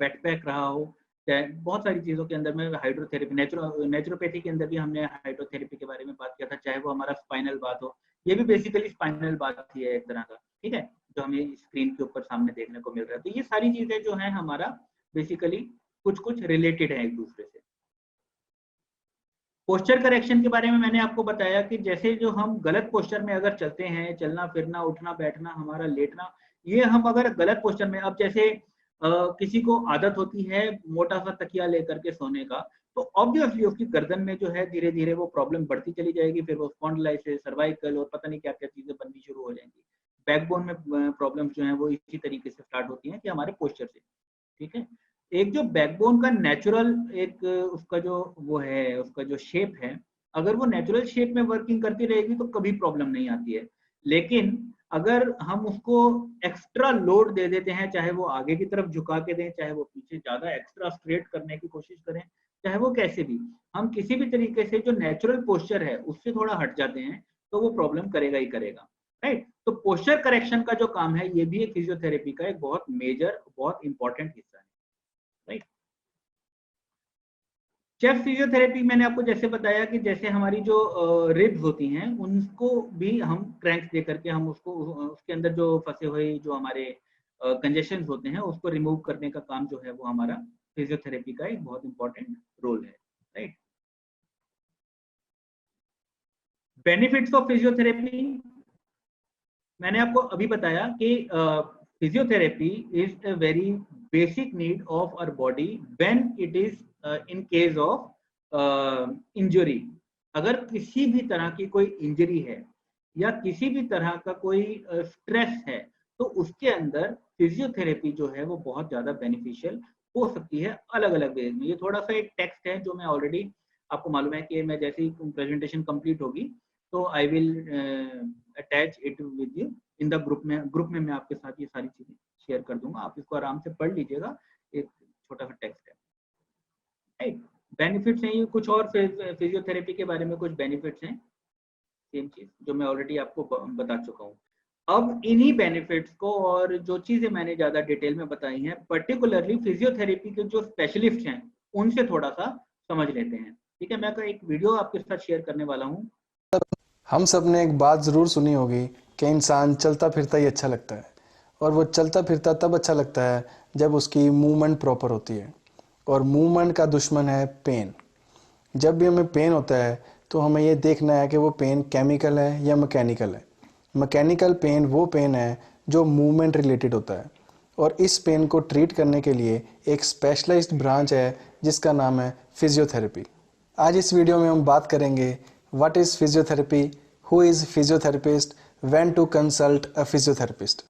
वेट पैक रहा हो, चाहे बहुत सारी चीज़ों के अंदर में हाइड्रोथेरेपी, नेचुरोपैथी के अंदर भी हमने हाइड्रोथेरेपी के बारे में बात किया था, चाहे वो हमारा स्पाइनल बात हो, ये भी बेसिकली स्पाइनल बात ही है एक तरह का, ठीक है, जो हमें स्क्रीन के ऊपर सामने देखने को मिल रहा है। तो ये सारी चीज़ें जो हैं हमारा बेसिकली कुछ कुछ रिलेटेड है एक दूसरे से। पोस्चर करेक्शन के बारे में मैंने आपको बताया कि जैसे जो हम गलत पोस्चर में अगर चलते हैं, चलना फिरना उठना बैठना हमारा लेटना, ये हम अगर गलत पोस्चर में, अब जैसे किसी को आदत होती है मोटा सा तकिया लेकर के सोने का, तो ऑब्वियसली उसकी गर्दन में जो है धीरे धीरे वो प्रॉब्लम बढ़ती चली जाएगी, फिर वो स्पॉन्डिलाइटिस, सर्वाइकल और पता नहीं क्या क्या चीजें बननी शुरू हो जाएंगी। बैकबोन में प्रॉब्लम्स जो है वो इसी तरीके से स्टार्ट होती हैं कि हमारे पोस्चर से, ठीक है। एक जो बैकबोन का नेचुरल एक उसका जो वो है, उसका जो शेप है, अगर वो नेचुरल शेप में वर्किंग करती रहेगी तो कभी प्रॉब्लम नहीं आती है। लेकिन अगर हम उसको एक्स्ट्रा लोड दे देते हैं, चाहे वो आगे की तरफ झुका के दें, चाहे वो पीछे ज्यादा एक्स्ट्रा स्ट्रेट करने की कोशिश करें, चाहे वो कैसे भी, हम किसी भी तरीके से जो नेचुरल पोस्चर है उससे थोड़ा हट जाते हैं तो वो प्रॉब्लम करेगा ही करेगा, राइट। तो पोस्चर करेक्शन का जो काम है ये भी एक फिजियोथेरेपी का एक बहुत मेजर, बहुत इंपॉर्टेंट हिस्सा है, राइट। चेस्ट फिजियोथेरेपी मैंने आपको जैसे बताया कि जैसे हमारी जो रिब्स होती हैं उनको भी हम क्रैंक्स दे करके हम उसको उसके अंदर जो फंसे हुए जो हमारे कंजेशन होते हैं उसको रिमूव करने का काम जो है वो हमारा फिजियोथेरेपी का एक बहुत इंपॉर्टेंट रोल है, राइट। बेनिफिट्स ऑफ फिजियोथेरेपी मैंने आपको अभी बताया कि physiotherapy is a very basic need of our body when it is in case of injury. अगर किसी भी तरह की कोई इंजरी है या किसी भी तरह का कोई स्ट्रेस है तो उसके अंदर फिजियोथेरेपी जो है वो बहुत ज्यादा बेनिफिशियल हो सकती है अलग अलग वेज में। ये थोड़ा सा एक टेक्स्ट है जो मैं ऑलरेडी, आपको मालूम है कि मैं जैसे ही प्रेजेंटेशन कंप्लीट होगी तो I will attach it with you in the group में मैं आपके साथ ये सारी चीजें शेयर कर दूंगा, आप इसको आराम से पढ़ लीजिएगा, एक छोटा सा टेक्स्ट है, राइट। बेनिफिट्स हैं ये कुछ और फिजियोथेरेपी के बारे में कुछ बेनिफिट्स हैं, सेम चीज जो मैं ऑलरेडी आपको बता चुका हूँ। अब इन्हीं बेनिफिट्स को और जो चीजें मैंने ज्यादा डिटेल में बताई हैं पर्टिकुलरली फिजियोथेरेपी के जो स्पेशलिस्ट हैं उनसे थोड़ा सा समझ लेते हैं, ठीक है। मैं एक वीडियो आपके साथ शेयर करने वाला हूँ। हम सब ने एक बात ज़रूर सुनी होगी कि इंसान चलता फिरता ही अच्छा लगता है, और वो चलता फिरता तब अच्छा लगता है जब उसकी मूवमेंट प्रॉपर होती है, और मूवमेंट का दुश्मन है पेन। जब भी हमें पेन होता है तो हमें ये देखना है कि वो पेन केमिकल है या मैकेनिकल है। मैकेनिकल पेन वो पेन है जो मूवमेंट रिलेटेड होता है, और इस पेन को ट्रीट करने के लिए एक स्पेशलाइज्ड ब्रांच है जिसका नाम है फिजियोथेरेपी। आज इस वीडियो में हम बात करेंगे what is physiotherapy, who is physiotherapist, when to consult a physiotherapist.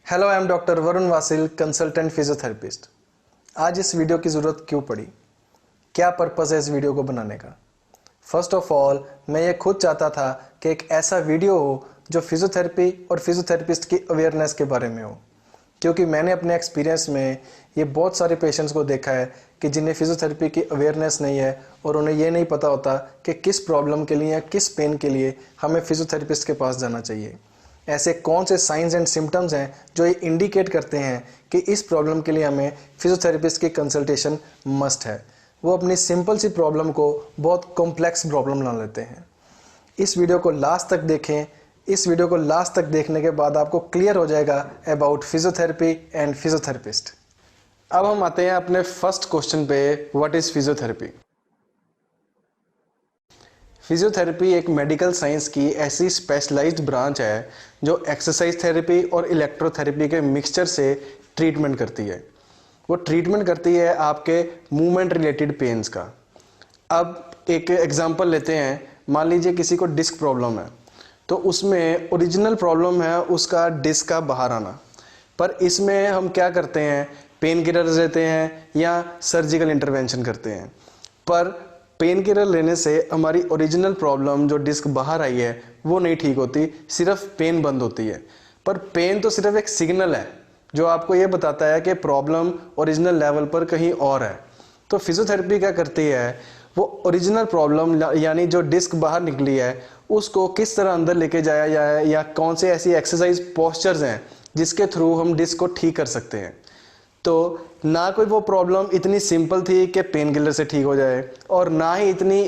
Hello, I am doctor Varun Vasil, consultant physiotherapist. आज इस वीडियो की ज़रूरत क्यों पड़ी, क्या पर्पज़ है इस वीडियो को बनाने का? फर्स्ट ऑफ ऑल, मैं ये खुद चाहता था कि एक ऐसा वीडियो हो जो फिजियोथेरेपी और फिजियोथेरेपिस्ट की अवेयरनेस के बारे में हो, क्योंकि मैंने अपने एक्सपीरियंस में ये बहुत सारे पेशेंट्स को देखा है कि जिन्हें फिजियोथेरेपी की अवेयरनेस नहीं है और उन्हें ये नहीं पता होता कि किस प्रॉब्लम के लिए या किस पेन के लिए हमें फिजियोथेरेपिस्ट के पास जाना चाहिए। ऐसे कौन से साइंस एंड सिम्टम्स हैं जो ये इंडिकेट करते हैं कि इस प्रॉब्लम के लिए हमें फिजियोथेरेपिस्ट की कंसल्टेशन मस्ट है। वो अपनी सिंपल सी प्रॉब्लम को बहुत कॉम्प्लेक्स प्रॉब्लम बना लेते हैं। इस वीडियो को लास्ट तक देखें। इस वीडियो को लास्ट तक देखने के बाद आपको क्लियर हो जाएगा अबाउट फिजियोथेरेपी एंड फिजियोथेरेपिस्ट। अब हम आते हैं अपने फर्स्ट क्वेश्चन पे, व्हाट इज़ फिजियोथेरेपी। फिजियोथेरेपी एक मेडिकल साइंस की ऐसी स्पेशलाइज्ड ब्रांच है जो एक्सरसाइज थेरेपी और इलेक्ट्रोथेरेपी के मिक्सचर से ट्रीटमेंट करती है। वो ट्रीटमेंट करती है आपके मूवमेंट रिलेटेड पेन्स का। अब एक एग्जांपल लेते हैं, मान लीजिए किसी को डिस्क प्रॉब्लम है, तो उसमें ओरिजिनल प्रॉब्लम है उसका डिस्क का बाहर आना। पर इसमें हम क्या करते हैं, पेन किलर लेते हैं या सर्जिकल इंटरवेंशन करते हैं। पर पेन किलर लेने से हमारी ओरिजिनल प्रॉब्लम जो डिस्क बाहर आई है वो नहीं ठीक होती, सिर्फ पेन बंद होती है। पर पेन तो सिर्फ एक सिग्नल है जो आपको ये बताता है कि प्रॉब्लम ओरिजिनल लेवल पर कहीं और है। तो फिजियोथेरेपी क्या करती है, वो ओरिजिनल प्रॉब्लम यानी जो डिस्क बाहर निकली है उसको किस तरह अंदर लेके जाया जाए या कौन से ऐसी एक्सरसाइज पोस्चर्स हैं जिसके थ्रू हम डिस्क को ठीक कर सकते हैं। तो ना कोई वो प्रॉब्लम इतनी सिंपल थी कि पेन किलर से ठीक हो जाए और ना ही इतनी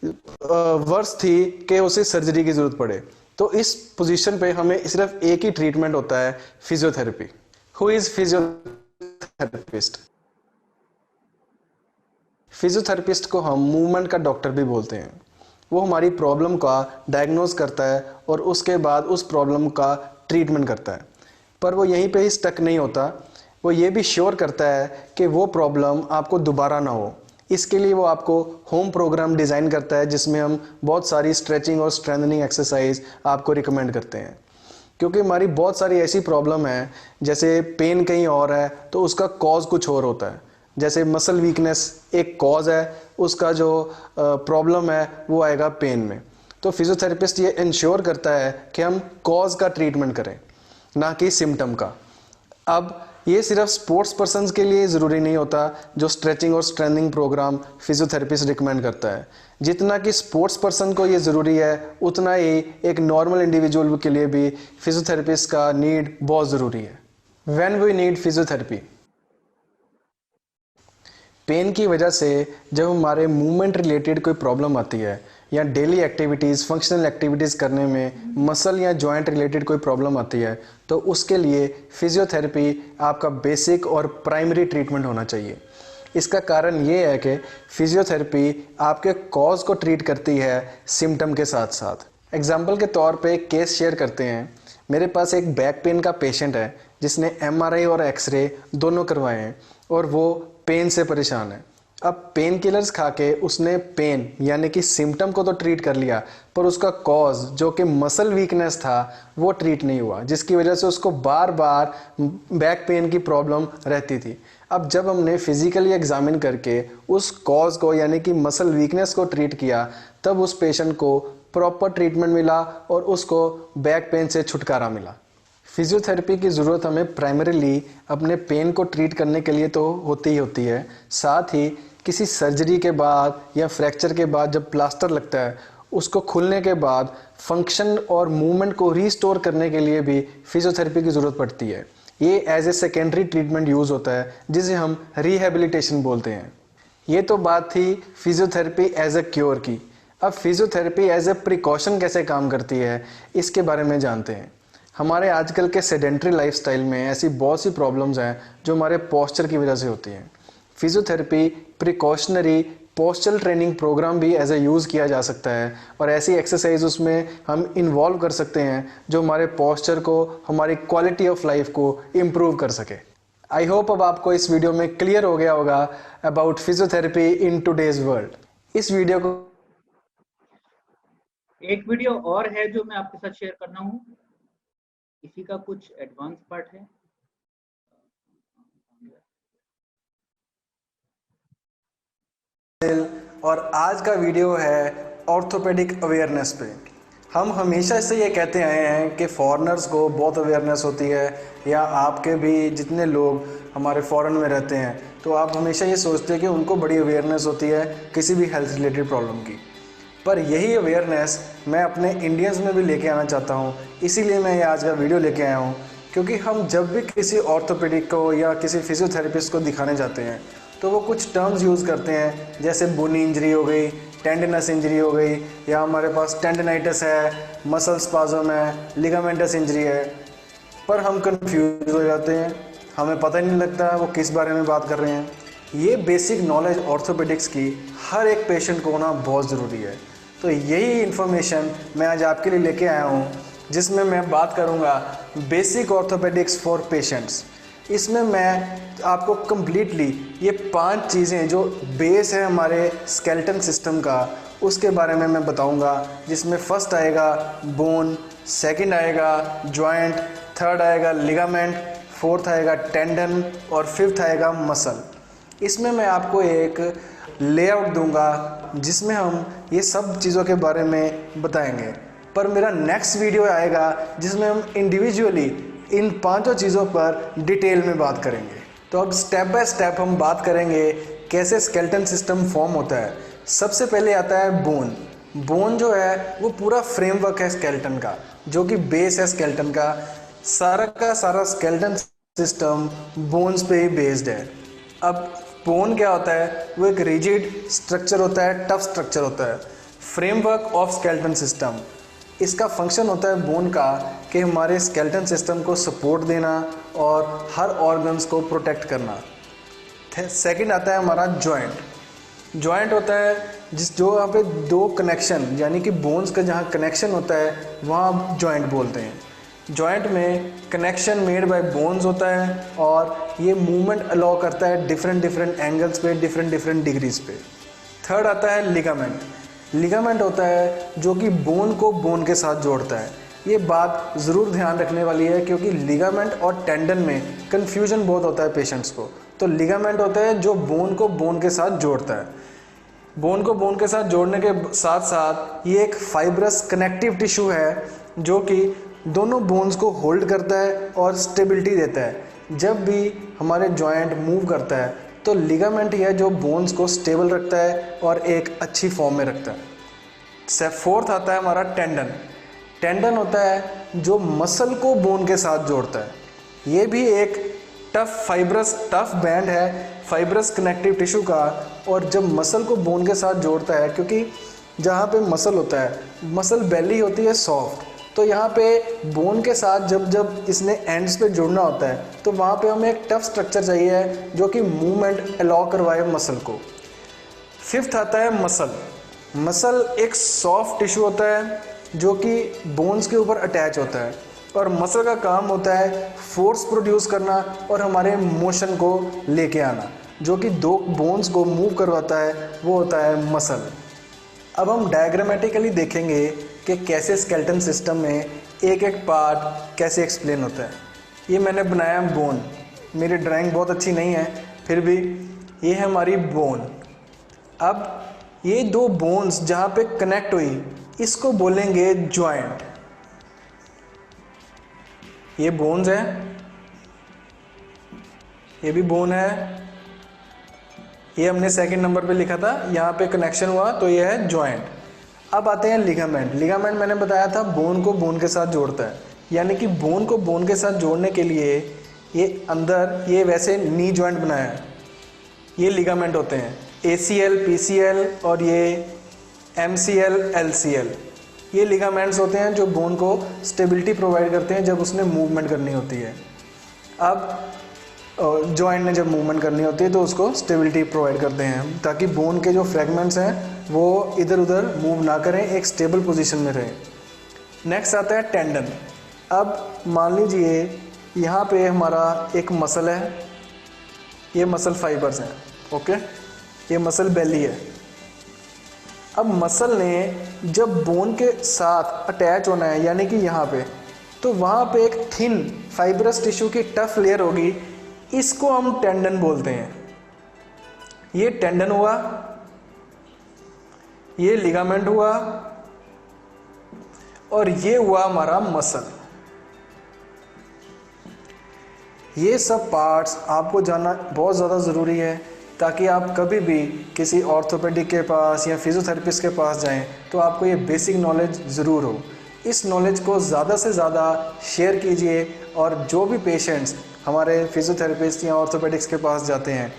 वर्स थी कि उसे सर्जरी की जरूरत पड़े। तो इस पोजीशन पे हमें सिर्फ एक ही ट्रीटमेंट होता है, physiotherapy. Who is physiotherapist? Physiotherapist को हम मूवमेंट का डॉक्टर भी बोलते हैं। वो हमारी प्रॉब्लम का डायग्नोज करता है और उसके बाद उस प्रॉब्लम का ट्रीटमेंट करता है। पर वो यहीं पे ही स्टक नहीं होता, वो ये भी श्योर करता है कि वो प्रॉब्लम आपको दोबारा ना हो। इसके लिए वो आपको होम प्रोग्राम डिज़ाइन करता है जिसमें हम बहुत सारी स्ट्रेचिंग और स्ट्रेंथनिंग एक्सरसाइज आपको रिकमेंड करते हैं। क्योंकि हमारी बहुत सारी ऐसी प्रॉब्लम है, जैसे पेन कहीं और है तो उसका कॉज कुछ और होता है। जैसे मसल वीकनेस एक कॉज है, उसका जो प्रॉब्लम है वो आएगा पेन में। तो फिजियोथेरेपिस्ट ये इंश्योर करता है कि हम कॉज का ट्रीटमेंट करें, ना कि सिम्टम का। अब ये सिर्फ स्पोर्ट्स पर्सन्स के लिए ज़रूरी नहीं होता जो स्ट्रेचिंग और स्ट्रेंथनिंग प्रोग्राम फिजियोथेरेपिस्ट रिकमेंड करता है। जितना कि स्पोर्ट्स पर्सन को ये ज़रूरी है उतना ही एक नॉर्मल इंडिविजुअल के लिए भी फिजियोथेरेपिस्ट का नीड बहुत ज़रूरी है। When we need physiotherapy, pain की वजह से जब हमारे मूवमेंट रिलेटेड कोई प्रॉब्लम आती है या डेली एक्टिविटीज़ फंक्शनल एक्टिविटीज़ करने में मसल या जॉइंट रिलेटेड कोई प्रॉब्लम आती है तो उसके लिए फिजियोथेरेपी आपका बेसिक और प्राइमरी ट्रीटमेंट होना चाहिए। इसका कारण ये है कि फिजियोथेरेपी आपके कॉज को ट्रीट करती है सिम्टम के साथ साथ। एग्जाम्पल के तौर पे एक केस शेयर करते हैं। मेरे पास एक बैक पेन का पेशेंट है जिसने MRI और एक्सरे दोनों करवाए हैं और वो पेन से परेशान है। अब पेन किलर्स खा के उसने पेन यानी कि सिम्टम को तो ट्रीट कर लिया, पर उसका कॉज जो कि मसल वीकनेस था वो ट्रीट नहीं हुआ, जिसकी वजह से उसको बार बार बैक पेन की प्रॉब्लम रहती थी। अब जब हमने फिजिकली एग्जामिन करके उस कॉज को यानी कि मसल वीकनेस को ट्रीट किया तब उस पेशेंट को प्रॉपर ट्रीटमेंट मिला और उसको बैक पेन से छुटकारा मिला। फिजियोथेरेपी की ज़रूरत हमें प्राइमरीली अपने पेन को ट्रीट करने के लिए तो होती ही होती है, साथ ही किसी सर्जरी के बाद या फ्रैक्चर के बाद जब प्लास्टर लगता है उसको खुलने के बाद फंक्शन और मूवमेंट को रीस्टोर करने के लिए भी फिजियोथेरेपी की ज़रूरत पड़ती है। ये as a secondary treatment use होता है जिसे हम रिहेबिलिटेशन बोलते हैं। ये तो बात थी फिजियोथेरेपी एज ए क्योर की। अब फिजियोथेरेपी एज ए प्रिकॉशन कैसे काम करती है इसके बारे में जानते हैं। हमारे आजकल के सेडेंट्री लाइफस्टाइल में ऐसी बहुत सी प्रॉब्लम्स हैं जो हमारे पोस्चर की वजह से होती हैं। Physiotherapy precautionary postural training program भी एज ए यूज़ किया जा सकता है और ऐसी एक्सरसाइज उसमें हम इन्वॉल्व कर सकते हैं जो हमारे पोस्चर को, हमारी क्वालिटी ऑफ लाइफ को इम्प्रूव कर सके। आई होप अब आपको इस वीडियो में क्लियर हो गया होगा about physiotherapy in today's world. इस वीडियो को एक वीडियो और है जो मैं आपके साथ शेयर करना हूँ, इसी का कुछ एडवांस पार्ट है। और आज का वीडियो है ऑर्थोपेडिक अवेयरनेस पे। हम हमेशा से ये कहते आए हैं कि फॉरेनर्स को बहुत अवेयरनेस होती है, या आपके भी जितने लोग हमारे फॉरेन में रहते हैं तो आप हमेशा ये सोचते हैं कि उनको बड़ी अवेयरनेस होती है किसी भी हेल्थ रिलेटेड प्रॉब्लम की। पर यही अवेयरनेस मैं अपने इंडियंस में भी लेके आना चाहता हूँ, इसीलिए मैं ये आज का वीडियो लेके आया हूँ। क्योंकि हम जब भी किसी ऑर्थोपेडिक को या किसी फिजियोथेरेपिस्ट को दिखाने जाते हैं तो वो कुछ टर्म्स यूज़ करते हैं, जैसे बोनी इंजरी हो गई, टेंडनस इंजरी हो गई, या हमारे पास टेंडनाइटिस है, मसल स्पाज्म है, लिगामेंटस इंजरी है। पर हम कंफ्यूज हो जाते हैं, हमें पता ही नहीं लगता वो किस बारे में बात कर रहे हैं। ये बेसिक नॉलेज ऑर्थोपेडिक्स की हर एक पेशेंट को होना बहुत ज़रूरी है। तो यही इन्फॉर्मेशन मैं आज आपके लिए लेके आया हूँ, जिसमें मैं बात करूँगा बेसिक ऑर्थोपेडिक्स फॉर पेशेंट्स। इसमें मैं आपको कम्प्लीटली ये 5 चीज़ें जो बेस है हमारे स्केलेटन सिस्टम का, उसके बारे में मैं बताऊंगा, जिसमें फर्स्ट आएगा बोन, सेकंड आएगा जॉइंट, थर्ड आएगा लिगामेंट, फोर्थ आएगा टेंडन और फिफ्थ आएगा मसल। इसमें मैं आपको एक लेआउट दूंगा जिसमें हम ये सब चीज़ों के बारे में बताएंगे। पर मेरा नेक्स्ट वीडियो आएगा जिसमें हम इंडिविजुअली इन पांचों चीज़ों पर डिटेल में बात करेंगे। तो अब स्टेप बाय स्टेप हम बात करेंगे कैसे स्केलेटन सिस्टम फॉर्म होता है। सबसे पहले आता है बोन। बोन जो है वो पूरा फ्रेमवर्क है स्केलेटन का, जो कि बेस है स्केलेटन का सारा स्केलेटन सिस्टम बोन्स पे ही बेस्ड है। अब बोन क्या होता है? वो एक रिजिड स्ट्रक्चर होता है, टफ स्ट्रक्चर होता है, फ्रेमवर्क ऑफ स्केलेटन सिस्टम। इसका फंक्शन होता है बोन का कि हमारे स्केलेटन सिस्टम को सपोर्ट देना और हर ऑर्गन्स को प्रोटेक्ट करना। सेकंड आता है हमारा जॉइंट। जॉइंट होता है जो यहाँ पे दो कनेक्शन, यानी कि बोन्स का जहाँ कनेक्शन होता है वहाँ जॉइंट बोलते हैं। जॉइंट में कनेक्शन मेड बाय बोन्स होता है और ये मूवमेंट अलाउ करता है डिफरेंट एंगल्स पे, डिफरेंट डिग्रीज पे। थर्ड आता है लिगामेंट। लिगामेंट होता है जो कि बोन को बोन के साथ जोड़ता है। ये बात ज़रूर ध्यान रखने वाली है क्योंकि लिगामेंट और टेंडन में कन्फ्यूजन बहुत होता है पेशेंट्स को। तो लिगामेंट होता है जो बोन को बोन के साथ जोड़ता है। बोन को बोन के साथ जोड़ने के साथ साथ ये एक फाइब्रस कनेक्टिव टिश्यू है जो कि दोनों बोन्स को होल्ड करता है और स्टेबिलिटी देता है। जब भी हमारे जॉइंट मूव करता है तो लिगामेंट ही है जो बोन्स को स्टेबल रखता है और एक अच्छी फॉर्म में रखता है। फोर्थ आता है हमारा टेंडन। टेंडन होता है जो मसल को बोन के साथ जोड़ता है। ये भी एक टफ बैंड है फाइब्रस कनेक्टिव टिश्यू का, और जब मसल को बोन के साथ जोड़ता है, क्योंकि जहाँ पे मसल होता है, मसल बेली होती है सॉफ्ट, तो यहाँ पे बोन के साथ जब इसने एंड्स पे जुड़ना होता है तो वहाँ पे हमें एक टफ स्ट्रक्चर चाहिए जो कि मूवमेंट अलाउ करवाए मसल को। फिफ्थ आता है मसल। मसल एक सॉफ्ट टिश्यू होता है जो कि बोन्स के ऊपर अटैच होता है और मसल का काम होता है फोर्स प्रोड्यूस करना और हमारे मोशन को लेके आना, जो कि दो बोन्स को मूव करवाता है, वो होता है मसल। अब हम डायग्रामेटिकली देखेंगे कि कैसे स्केलेटन सिस्टम में एक एक पार्ट कैसे एक्सप्लेन होता है। ये मैंने बनाया बोन। मेरी ड्राइंग बहुत अच्छी नहीं है, फिर भी ये है हमारी बोन। अब ये दो बोन्स जहाँ पे कनेक्ट हुई इसको बोलेंगे जॉइंट। ये बोन्स है, ये भी बोन है, ये हमने सेकंड नंबर पे लिखा था, यहाँ पे कनेक्शन हुआ तो ये है जॉइंट। अब आते हैं लिगामेंट। लिगामेंट मैंने बताया था बोन को बोन के साथ जोड़ता है, यानी कि बोन को बोन के साथ जोड़ने के लिए ये अंदर ये वैसे नी जॉइंट बनाया है, ये लिगामेंट होते हैं ACL, PCL और ये MCL, LCL। ये लिगामेंट्स होते हैं जो बोन को स्टेबिलिटी प्रोवाइड करते हैं जब उसने मूवमेंट करनी होती है। अब जॉइंट ने जब मूवमेंट करनी होती है तो उसको स्टेबिलिटी प्रोवाइड करते हैं ताकि बोन के जो फ्रेगमेंट्स हैं वो इधर उधर मूव ना करें, एक स्टेबल पोजीशन में रहें। नेक्स्ट आता है टेंडन। अब मान लीजिए यहाँ पे हमारा एक मसल है, ये मसल फाइबर्स हैं, ओके, ये मसल बेली है। अब मसल ने जब बोन के साथ अटैच होना है, यानी कि यहाँ पे, तो वहाँ पे एक थिन फाइब्रस टिश्यू की टफ लेयर होगी, इसको हम टेंडन बोलते हैं। ये टेंडन हुआ, ये लिगामेंट हुआ और ये हुआ हमारा मसल। ये सब पार्ट्स आपको जानना बहुत ज़्यादा ज़रूरी है ताकि आप कभी भी किसी ऑर्थोपेडिक के पास या फिजियोथेरेपिस्ट के पास जाएं तो आपको ये बेसिक नॉलेज ज़रूर हो। इस नॉलेज को ज़्यादा से ज़्यादा शेयर कीजिए और जो भी पेशेंट्स हमारे फिजियोथेरेपिस्ट या ऑर्थोपेडिक्स के पास जाते हैं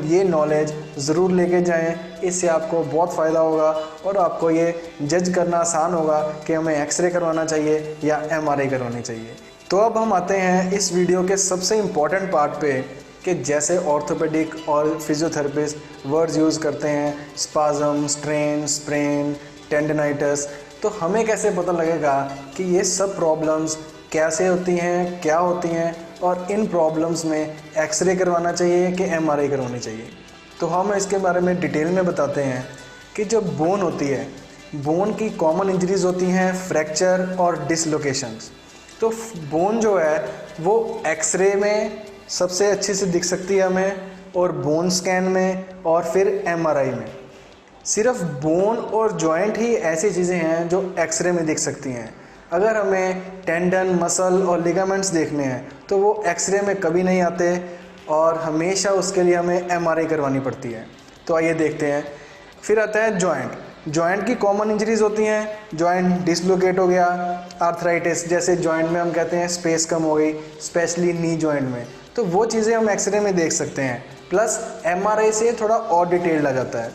ये नॉलेज ज़रूर लेके जाएं। इससे आपको बहुत फ़ायदा होगा और आपको ये जज करना आसान होगा कि हमें एक्सरे करवाना चाहिए या MRI करवानी चाहिए। तो अब हम आते हैं इस वीडियो के सबसे इम्पॉर्टेंट पार्ट पे कि जैसे ऑर्थोपेडिक और फिजियोथेरेपिस्ट वर्ड्स यूज़ करते हैं स्पाज्म, स्ट्रेन, स्प्रेन, टेंडनाइटिस, तो हमें कैसे पता लगेगा कि ये सब प्रॉब्लम्स कैसे होती हैं, क्या होती हैं और इन प्रॉब्लम्स में एक्सरे करवाना चाहिए कि MRI करवानी चाहिए। तो हम इसके बारे में डिटेल में बताते हैं। कि जो बोन होती है, बोन की कॉमन इंजरीज होती हैं फ्रैक्चर और डिसलोकेशंस। तो बोन जो है वो एक्सरे में सबसे अच्छे से दिख सकती है हमें, और बोन स्कैन में, और फिर एमआरआई में। सिर्फ बोन और जॉइंट ही ऐसी चीज़ें हैं जो एक्सरे में दिख सकती हैं। अगर हमें टेंडन, मसल और लिगामेंट्स देखने हैं तो वो एक्सरे में कभी नहीं आते, और हमेशा उसके लिए हमें एमआरआई करवानी पड़ती है। तो आइए देखते हैं। फिर आता है जॉइंट। जॉइंट की कॉमन इंजरीज होती हैं, जॉइंट डिसलोकेट हो गया, आर्थराइटिस, जैसे जॉइंट में हम कहते हैं स्पेस कम हो गई, स्पेशली नी जॉइंट में, तो वो चीज़ें हम एक्सरे में देख सकते हैं, प्लस एमआरआई से थोड़ा और डिटेल्ड आ जाता है।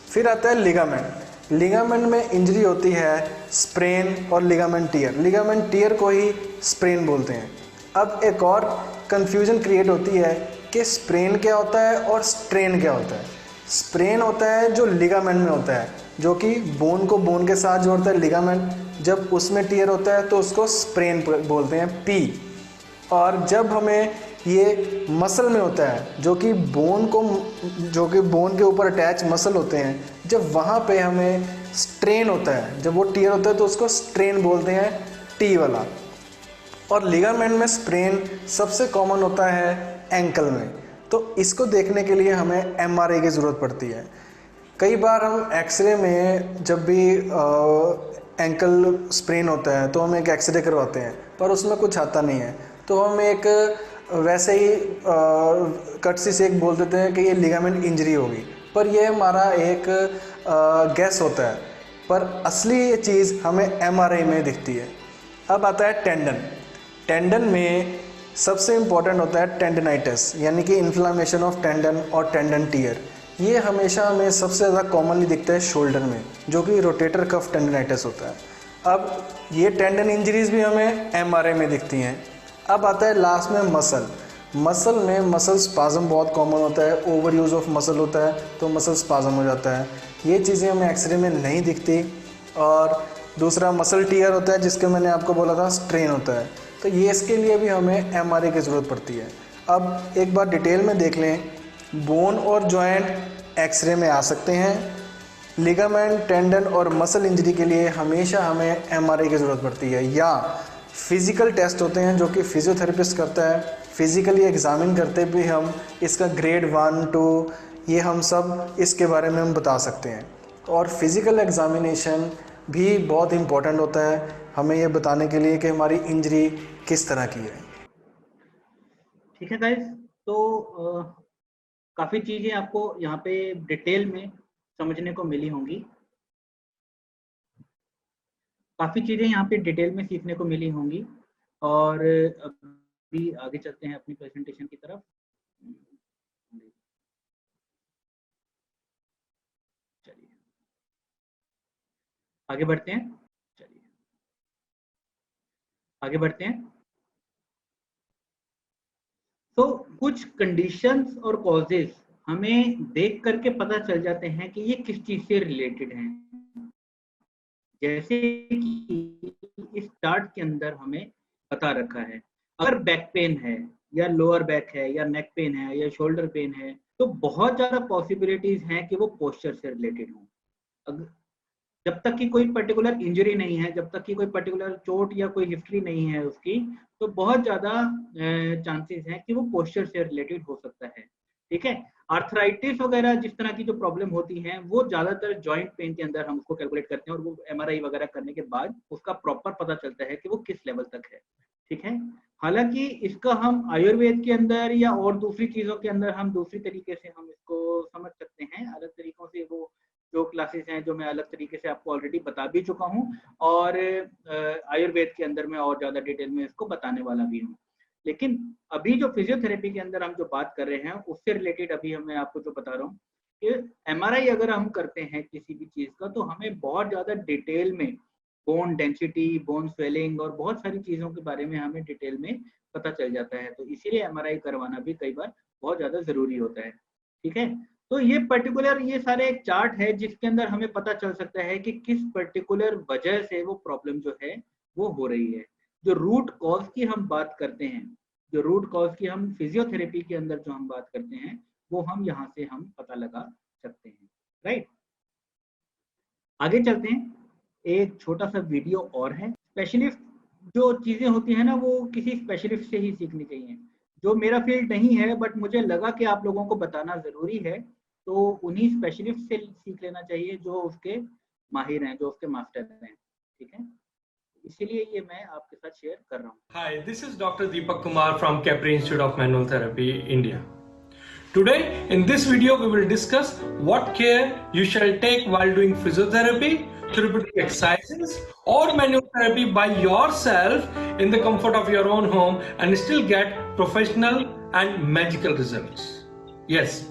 फिर आता है लिगामेंट। लिगामेंट में इंजरी होती है स्प्रेन और लिगामेंट टियर। लिगामेंट टियर को ही स्प्रेन बोलते हैं। अब एक और कन्फ्यूजन क्रिएट होती है कि स्प्रेन क्या होता है और स्ट्रेन क्या होता है। स्प्रेन होता है जो लिगामेंट में होता है, जो कि बोन को बोन के साथ जोड़ता है लिगामेंट। जब उसमें टियर होता है तो उसको स्प्रेन बोलते हैं, पी। और जब हमें ये मसल में होता है, जो कि बोन के ऊपर अटैच मसल होते हैं, जब वहाँ पे हमें स्ट्रेन होता है, जब वो टियर होता है तो उसको स्ट्रेन बोलते हैं, टी वाला। और लिगामेंट में स्प्रेन सबसे कॉमन होता है एंकल में। तो इसको देखने के लिए हमें एमआरआई की ज़रूरत पड़ती है। कई बार हम एक्सरे में जब भी एंकल स्प्रेन होता है तो हम एक एक्सरे करवाते हैं, पर उसमें कुछ आता नहीं है, तो हम एक वैसे ही कटसी से एक बोल देते हैं कि ये लिगामेंट इंजरी होगी, पर ये हमारा एक गैस होता है, पर असली ये चीज़ हमें एमआरआई में दिखती है। अब आता है टेंडन। टेंडन में सबसे इम्पॉर्टेंट होता है टेंडनाइटिस, यानी कि इन्फ्लामेशन ऑफ टेंडन और टेंडन टियर। ये हमेशा हमें सबसे ज़्यादा कॉमनली दिखता है शोल्डर में, जो कि रोटेटर कफ टेंडनाइटिस होता है। अब ये टेंडन इंजरीज भी हमें एमआरआई में दिखती हैं। अब आता है लास्ट में मसल। मसल में मसल स्पाज्म बहुत कॉमन होता है, ओवर यूज़ ऑफ मसल होता है तो मसल स्पाज्म हो जाता है। ये चीज़ें हमें एक्सरे में नहीं दिखती। और दूसरा मसल टियर होता है, जिसके मैंने आपको बोला था स्ट्रेन होता है, तो ये इसके लिए भी हमें एमआरआई की ज़रूरत पड़ती है। अब एक बार डिटेल में देख लें, बोन और जॉइंट एक्सरे में आ सकते हैं। लिगामेंट, टेंडन और मसल इंजरी के लिए हमेशा हमें एमआरआई की ज़रूरत पड़ती है, या फिज़िकल टेस्ट होते हैं जो कि फिजियोथेरेपिस्ट करता है। फिज़िकली एग्जामिन करते भी हम इसका ग्रेड 1, 2, ये हम सब इसके बारे में हम बता सकते हैं। और फिज़िकल एग्जामिनेशन भी बहुत इम्पोर्टेंट होता है हमें ये बताने के लिए कि हमारी इंजरी किस तरह की है। ठीक है गाइस, तो काफ़ी चीज़ें आपको यहाँ पे डिटेल में समझने को मिली होंगी, काफ़ी चीज़ें यहाँ पे डिटेल में सीखने को मिली होंगी। और अभी आगे चलते हैं अपनी प्रेजेंटेशन की तरफ। चलिए आगे बढ़ते हैं, चलिए आगे बढ़ते हैं। तो कुछ कंडीशंस और कॉजेस हमें देख करके पता चल जाते हैं कि ये किस चीज़ से रिलेटेड हैं। जैसे कि इस चार्ट के अंदर हमें बता रखा है, अगर बैक पेन है या लोअर बैक है या नेक पेन है या शोल्डर पेन है, तो बहुत ज़्यादा पॉसिबिलिटीज हैं कि वो पोस्चर से रिलेटेड हो। जब तक कि कोई पर्टिकुलर इंजरी नहीं है, जब तक कि कोई पर्टिकुलर चोट या कोई हिस्ट्री नहीं है उसकी, तो बहुत ज़्यादा चांसेस हैं कि वो पोस्चर से रिलेटेड हो सकता है। ठीक है, आर्थराइटिस वगैरह जिस तरह की जो प्रॉब्लम होती है वो ज़्यादातर जॉइंट पेन के अंदर हम उसको कैलकुलेट करते हैं, और वो एमआरआई वगैरह करने के बाद उसका प्रॉपर पता चलता है कि वो किस लेवल तक है। ठीक है, हालांकि इसका हम आयुर्वेद के अंदर या और दूसरी चीज़ों के अंदर हम दूसरी तरीके से हम इसको समझ सकते हैं, अलग तरीकों से। वो जो क्लासेस हैं जो मैं अलग तरीके से आपको ऑलरेडी बता भी चुका हूँ, और आयुर्वेद के अंदर मैं और ज़्यादा डिटेल में इसको बताने वाला भी हूँ। लेकिन अभी जो फिजियोथेरेपी के अंदर हम जो बात कर रहे हैं उससे रिलेटेड अभी मैं आपको जो बता रहा हूँ कि एमआरआई अगर हम करते हैं किसी भी चीज़ का, तो हमें बहुत ज़्यादा डिटेल में बोन डेंसिटी, बोन स्वेलिंग और बहुत सारी चीज़ों के बारे में हमें डिटेल में पता चल जाता है। तो इसीलिए एमआरआई करवाना भी कई बार बहुत ज़्यादा ज़रूरी होता है। ठीक है, तो ये पर्टिकुलर ये सारे एक चार्ट है जिसके अंदर हमें पता चल सकता है कि किस पर्टिकुलर वजह से वो प्रॉब्लम जो है वो हो रही है। जो रूट कॉज की हम बात करते हैं, जो रूट कॉज की हम फिजियोथेरेपी के अंदर जो हम बात करते हैं, वो हम यहाँ से हम पता लगा सकते हैं। राइट, आगे चलते हैं, एक छोटा सा वीडियो और है। स्पेशलिस्ट जो चीज़ें होती हैं ना, वो किसी स्पेशलिस्ट से ही सीखनी चाहिए। जो मेरा फील्ड नहीं है बट मुझे लगा कि आप लोगों को बताना ज़रूरी है, तो उन्हीं स्पेशलिस्ट से सीख लेना चाहिए जो उसके माहिर हैं, जो उसके मास्टर हैं। ठीक है, इसीलिए ये मैं आपके साथ शेयर कर रहा हूँ। Hi, this is Dr. Deepak Kumar from Capri Institute of Manual Therapy, India. Today, in this video, we will discuss what care you shall take while doing physiotherapy, therapeutic exercises, or manual therapy by yourself in the comfort of your own home and still get professional and magical results. Yes,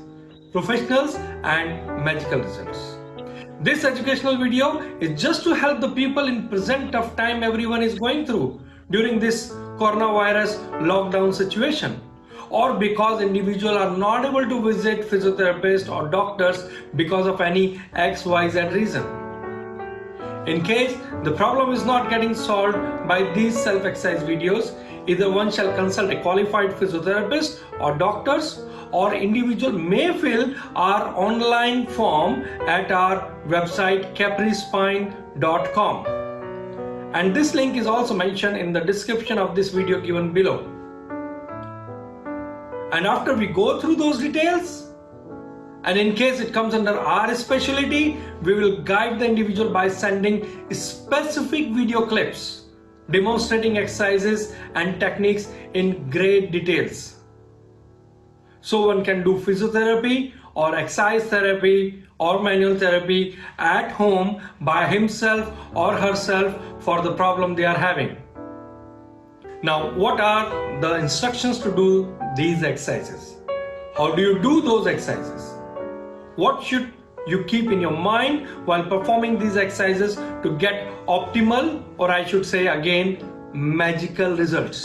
professionals and magical results. This educational video is just to help the people in present tough time everyone is going through during this coronavirus lockdown situation, or because individuals are not able to visit physiotherapists or doctors because of any XYZ reason. In case the problem is not getting solved by these self-exercise videos, either one shall consult a qualified physiotherapist or doctors, or individual may fill our online form at our website caprispine.com, and this link is also mentioned in the description of this video given below. And after we go through those details, and in case it comes under our specialty, we will guide the individual by sending specific video clips demonstrating exercises and techniques in great details. So one can do physiotherapy or exercise therapy or manual therapy at home by himself or herself for the problem they are having. Now, what are the instructions to do these exercises? How do you do those exercises? What should you keep in your mind while performing these exercises to get optimal, or I should say again, magical results?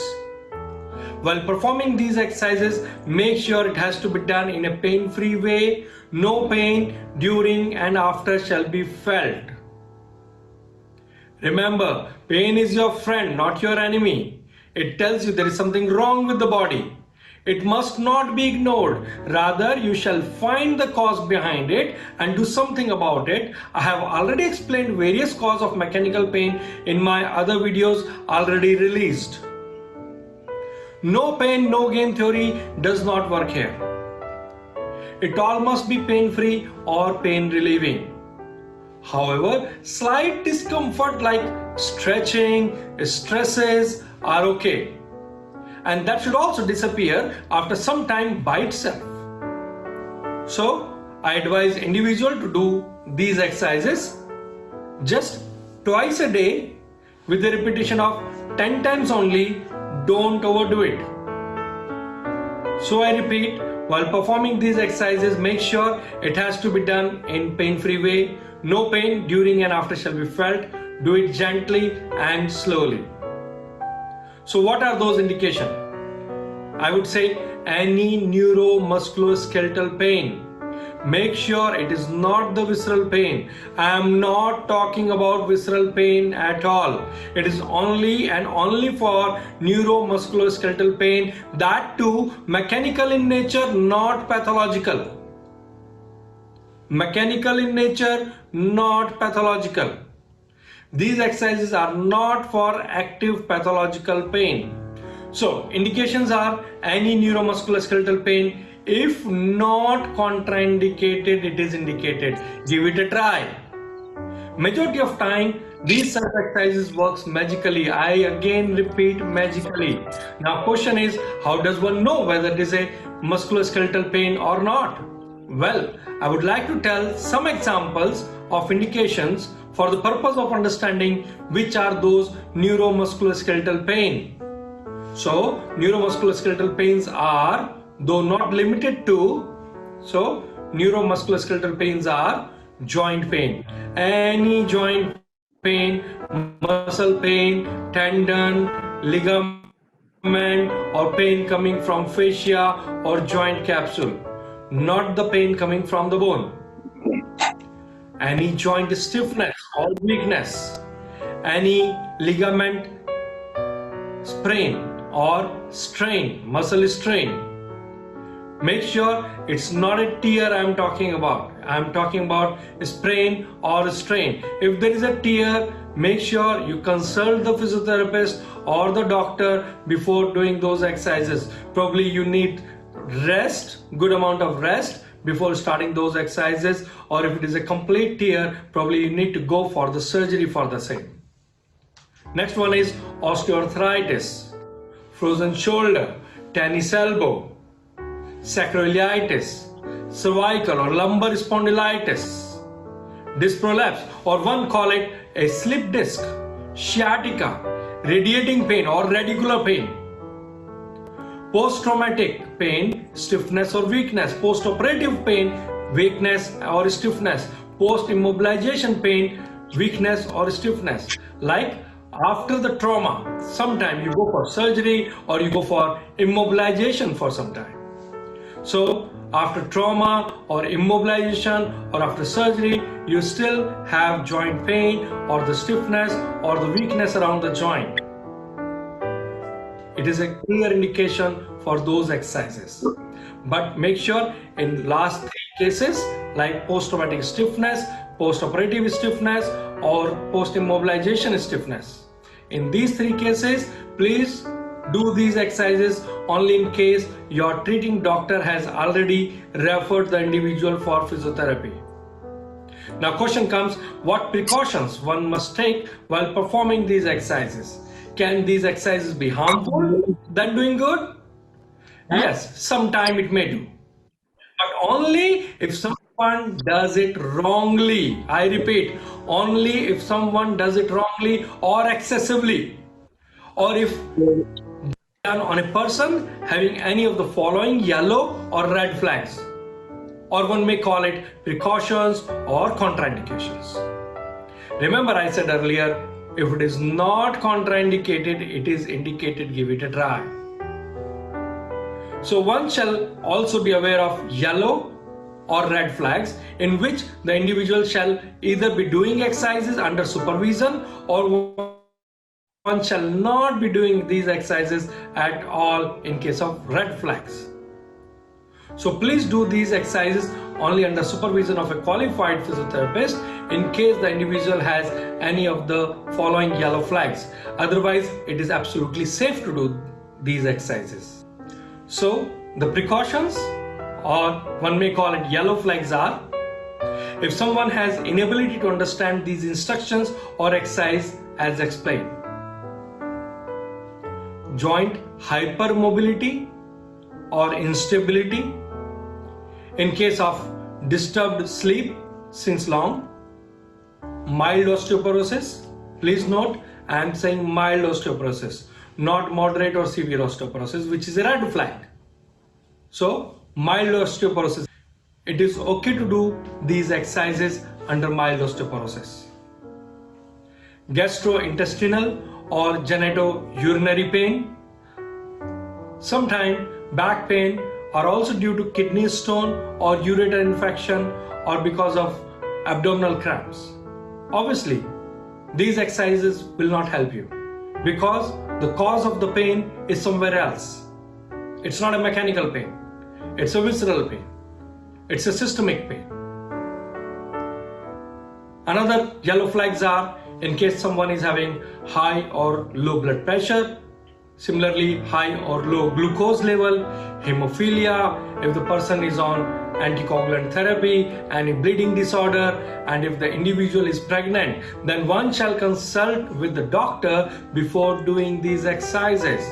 While performing these exercises, make sure it has to be done in a pain-free way. No pain during and after shall be felt. Remember, pain is your friend, not your enemy. It tells you there is something wrong with the body. It must not be ignored. Rather, you shall find the cause behind it and do something about it. I have already explained various causes of mechanical pain in my other videos already released. No pain, no gain theory does not work here. It all must be pain-free or pain relieving. However, slight discomfort like stretching, stresses are okay, and that should also disappear after some time by itself. So I advise individual to do these exercises just twice a day with a repetition of 10 times only. Don't overdo it. So I repeat, while performing these exercises, make sure it has to be done in pain-free way. No pain during and after shall be felt. Do it gently and slowly. So what are those indications? I would say any neuromusculoskeletal pain. Make sure it is not the visceral pain. I am not talking about visceral pain at all. It is only and only for neuromusculoskeletal pain, that too mechanical in nature, not pathological. Mechanical in nature, not pathological. These exercises are not for active pathological pain. So indications are any neuromusculoskeletal pain. If not contraindicated, it is indicated. Give it a try. Majority of time, these self exercises works magically. I again repeat, magically. Now question is, how does one know whether it is a musculoskeletal pain or not? Well, I would like to tell some examples of indications for the purpose of understanding which are those neuromusculoskeletal pain. So neuromusculoskeletal pains are, though not limited to, so neuromusculoskeletal pains are joint pain, any joint pain, muscle pain, tendon, ligament, or pain coming from fascia or joint capsule, not the pain coming from the bone. Any joint stiffness or weakness, any ligament sprain or strain, muscle strain. Make sure it's not a tear I am talking about. I'm talking about sprain or strain. If there is a tear, make sure you consult the physiotherapist or the doctor before doing those exercises. Probably you need rest, good amount of rest before starting those exercises, or if it is a complete tear, probably you need to go for the surgery for the same. Next one is osteoarthritis, frozen shoulder, tennis elbow, sacroiliitis, cervical or lumbar spondylitis, disc prolapse, or one call it a slip disc, sciatica, radiating pain or radicular pain, post-traumatic pain, stiffness or weakness, post-operative pain, weakness or stiffness, post-immobilization pain, weakness or stiffness. Like after the trauma, sometime you go for surgery or you go for immobilization for some time. So after trauma or immobilization or after surgery, you still have joint pain or the stiffness or the weakness around the joint. It is a clear indication for those exercises. But make sure in last 3 cases, like post-traumatic stiffness, post-operative stiffness, or post-immobilization stiffness, in these 3 cases, please do these exercises only in case your treating doctor has already referred the individual for physiotherapy. Now question comes, what precautions one must take while performing these exercises? Can these exercises be harmful than doing good? Yes, sometime it may do. But only if someone does it wrongly. I repeat, only if someone does it wrongly or excessively. Or if done on a person having any of the following yellow or red flags, or one may call it precautions or contraindications. Remember, I said earlier, if it is not contraindicated, it is indicated, give it a try. So one shall also be aware of yellow or red flags in which the individual shall either be doing exercises under supervision or one shall not be doing these exercises at all in case of red flags. So please do these exercises only under supervision of a qualified physiotherapist in case the individual has any of the following yellow flags. Otherwise, it is absolutely safe to do these exercises. So the precautions, or one may call it yellow flags, are if someone has inability to understand these instructions or exercise as explained, joint hypermobility or instability, in case of disturbed sleep since long, mild osteoporosis. Please note, I am saying mild osteoporosis, not moderate or severe osteoporosis, which is a red flag. So mild osteoporosis, it is okay to do these exercises under mild osteoporosis. Gastrointestinal or genitourinary pain, sometimes back pain, are also due to kidney stone or ureter infection or because of abdominal cramps. Obviously, these exercises will not help you because the cause of the pain is somewhere else. It's not a mechanical pain, it's a visceral pain, it's a systemic pain. Another yellow flags are in case someone is having high or low blood pressure, similarly high or low glucose level, hemophilia, if the person is on anticoagulant therapy, any bleeding disorder, and if the individual is pregnant, then one shall consult with the doctor before doing these exercises.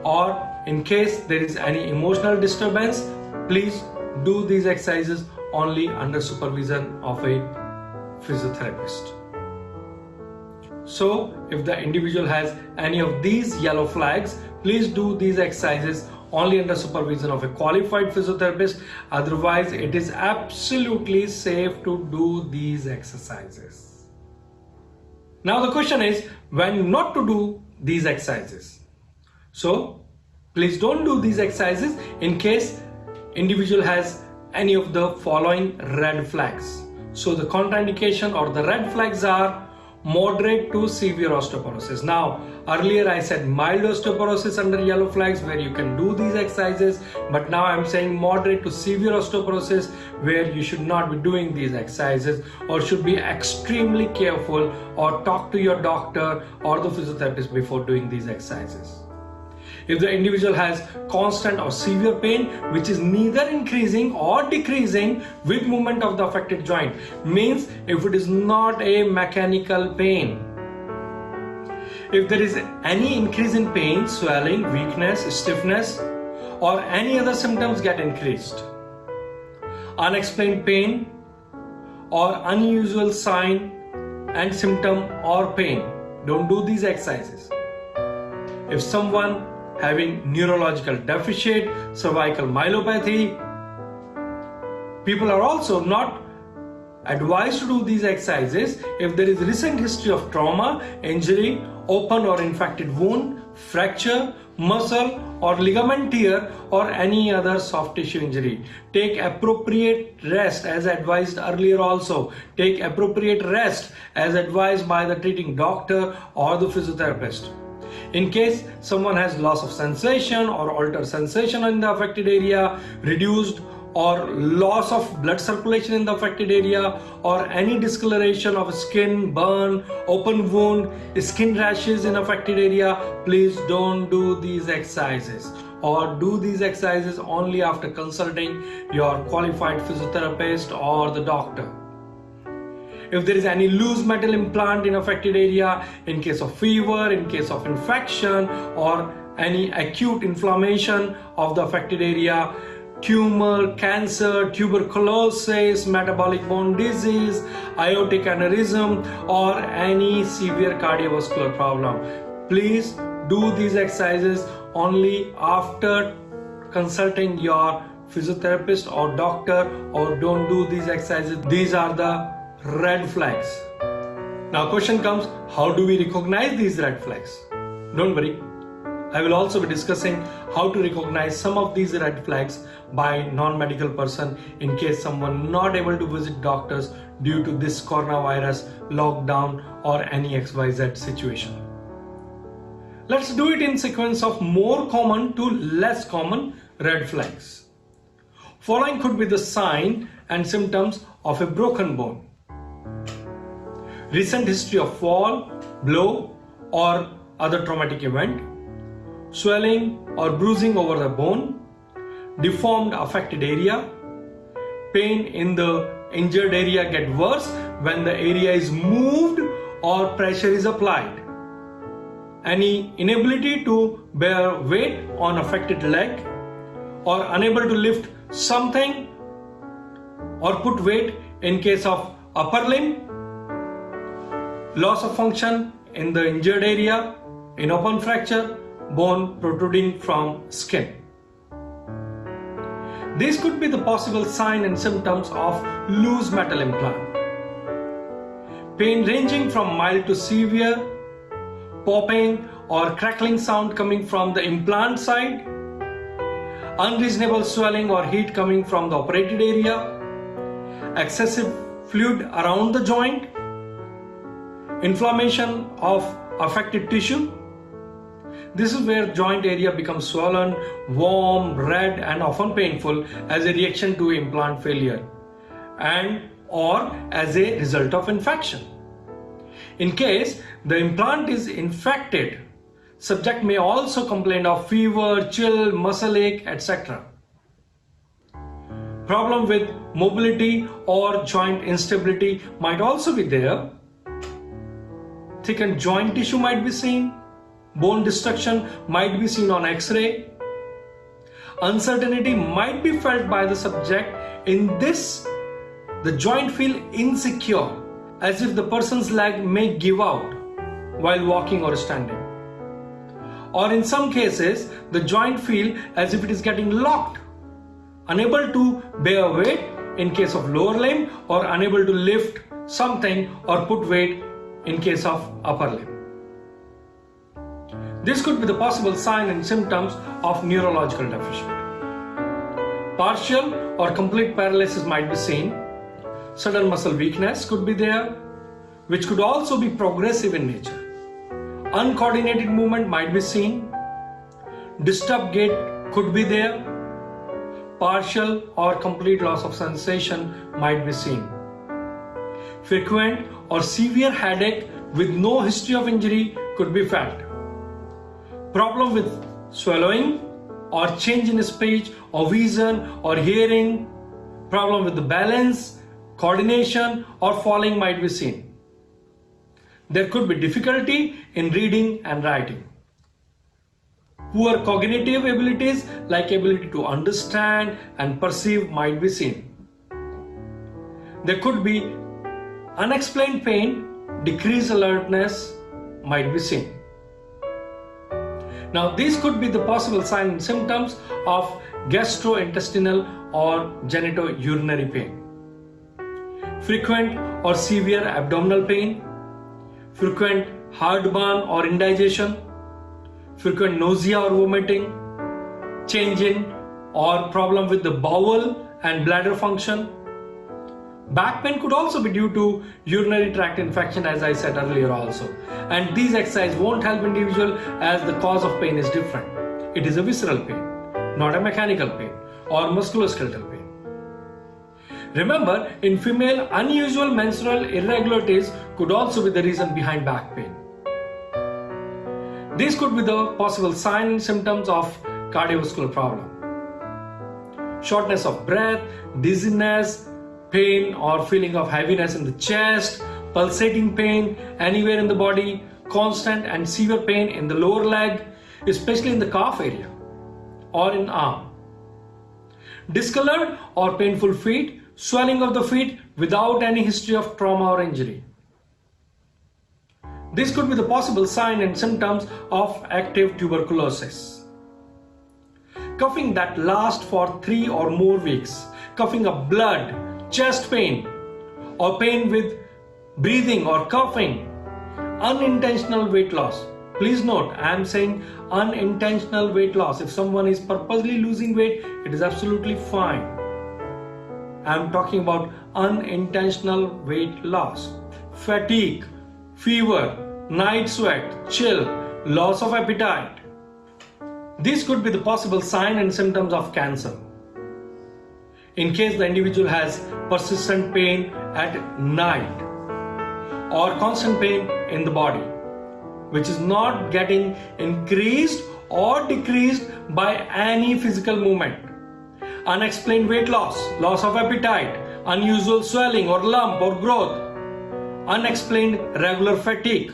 Or in case there is any emotional disturbance, please do these exercises only under supervision of a physiotherapist. So if the individual has any of these yellow flags, please do these exercises only under supervision of a qualified physiotherapist. Otherwise, it is absolutely safe to do these exercises. Now the question is when not to do these exercises. So please don't do these exercises in case individual has any of the following red flags. So the contraindication or the red flags are moderate to severe osteoporosis. Now, earlier I said mild osteoporosis under yellow flags where you can do these exercises, but now I'm saying moderate to severe osteoporosis where you should not be doing these exercises or should be extremely careful or talk to your doctor or the physiotherapist before doing these exercises. If the individual has constant or severe pain which is neither increasing or decreasing with movement of the affected joint, means if it is not a mechanical pain. If there is any increase in pain, swelling, weakness, stiffness or any other symptoms get increased, unexplained pain or unusual sign and symptom or pain, don't do these exercises. If someone having neurological deficit, cervical myelopathy, people are also not advised to do these exercises if there is recent history of trauma, injury, open or infected wound, fracture, muscle or ligament tear or any other soft tissue injury. Take appropriate rest as advised earlier also. Take appropriate rest as advised by the treating doctor or the physiotherapist. In case someone has loss of sensation or altered sensation in the affected area, reduced or loss of blood circulation in the affected area, or any discoloration of skin, burn, open wound, skin rashes in affected area, please don't do these exercises, or do these exercises only after consulting your qualified physiotherapist or the doctor. If there is any loose metal implant in affected area, in case of fever, in case of infection or any acute inflammation of the affected area, tumor, cancer, tuberculosis, metabolic bone disease, aortic aneurysm or any severe cardiovascular problem, please do these exercises only after consulting your physiotherapist or doctor, or don't do these exercises. These are the red flags. Now question comes, how do we recognize these red flags? Don't worry, I will also be discussing how to recognize some of these red flags by non-medical person in case someone not able to visit doctors due to this coronavirus lockdown or any XYZ situation. Let's do it in sequence of more common to less common red flags. Following could be the sign and symptoms of a broken bone. Recent history of fall, blow or other traumatic event, swelling or bruising over the bone, deformed affected area, pain in the injured area get worse when the area is moved or pressure is applied, any inability to bear weight on affected leg or unable to lift something or put weight in case of upper limb, loss of function in the injured area, in open fracture, bone protruding from skin. These could be the possible sign and symptoms of loose metal implant. Pain ranging from mild to severe, popping or crackling sound coming from the implant side, unreasonable swelling or heat coming from the operated area, excessive fluid around the joint, inflammation of affected tissue. This is where joint area becomes swollen, warm, red and often painful as a reaction to implant failure and or as a result of infection. In case the implant is infected, subject may also complain of fever, chill, muscle ache, etc. Problem with mobility or joint instability might also be there. Thickened joint tissue might be seen. Bone destruction might be seen on X-ray. Uncertainty might be felt by the subject. In this, the joint feel insecure, as if the person's leg may give out while walking or standing. Or in some cases, the joint feel as if it is getting locked, unable to bear weight in case of lower limb or unable to lift something or put weight in case of upper limb. This could be the possible sign and symptoms of neurological deficit. Partial or complete paralysis might be seen. Sudden muscle weakness could be there. which could also be progressive in nature. Uncoordinated movement might be seen. Disturbed gait could be there. Partial or complete loss of sensation might be seen. Frequent or severe headache with no history of injury could be felt. Problem with swallowing or change in speech or vision or hearing, problem with the balance, coordination or falling might be seen. There could be difficulty in reading and writing. Poor cognitive abilities like ability to understand and perceive might be seen. There could be unexplained pain, decreased alertness might be seen. Now these could be the possible signs and symptoms of gastrointestinal or genitourinary pain. Frequent or severe abdominal pain, frequent heartburn or indigestion, frequent nausea or vomiting, change in or problem with the bowel and bladder function. Back pain could also be due to urinary tract infection, as I said earlier also. And these exercises won't help individual as the cause of pain is different. It is a visceral pain, not a mechanical pain or musculoskeletal pain. Remember, in female, unusual menstrual irregularities could also be the reason behind back pain. These could be the possible signs and symptoms of cardiovascular problem. Shortness of breath, dizziness, pain or feeling of heaviness in the chest, pulsating pain anywhere in the body, constant and severe pain in the lower leg, especially in the calf area or in arm. Discolored or painful feet, swelling of the feet without any history of trauma or injury. This could be the possible sign and symptoms of active tuberculosis. Coughing that lasts for 3 or more weeks, coughing up blood, chest pain or pain with breathing or coughing, unintentional weight loss. Please note, I am saying unintentional weight loss. If someone is purposely losing weight, it is absolutely fine. I am talking about unintentional weight loss. Fatigue, fever, night sweat, chill, loss of appetite. These could be the possible sign and symptoms of cancer. In case the individual has persistent pain at night or constant pain in the body, which is not getting increased or decreased by any physical movement. Unexplained weight loss, loss of appetite, unusual swelling or lump or growth, unexplained regular fatigue.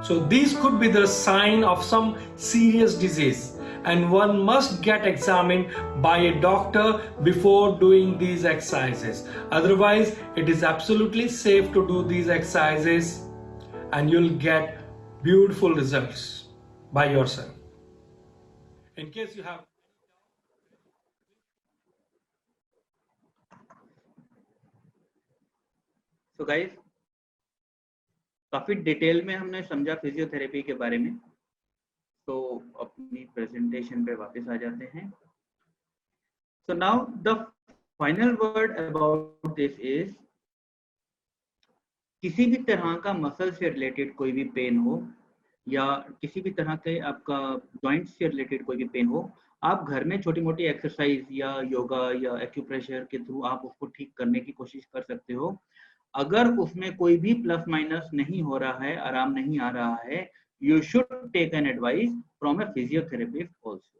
So these could be the sign of some serious disease, and one must get examined by a doctor before doing these exercises. Otherwise, it is absolutely safe to do these exercises and you'll get beautiful results by yourself. In case you have So guys, काफी detail में हमने समझा physiotherapy के बारे में. तो अपनी presentation पे वापस आ जाते हैं. So now the final word about this is, किसी भी तरह का मसल से रिलेटेड कोई भी पेन हो या किसी भी तरह के आपका जॉइंट से रिलेटेड कोई भी पेन हो, आप घर में छोटी मोटी एक्सरसाइज या योगा या एक्यूप्रेशर के थ्रू आप उसको ठीक करने की कोशिश कर सकते हो. अगर उसमें कोई भी प्लस माइनस नहीं हो रहा है, आराम नहीं आ रहा है, you should take an advice from a physiotherapist also,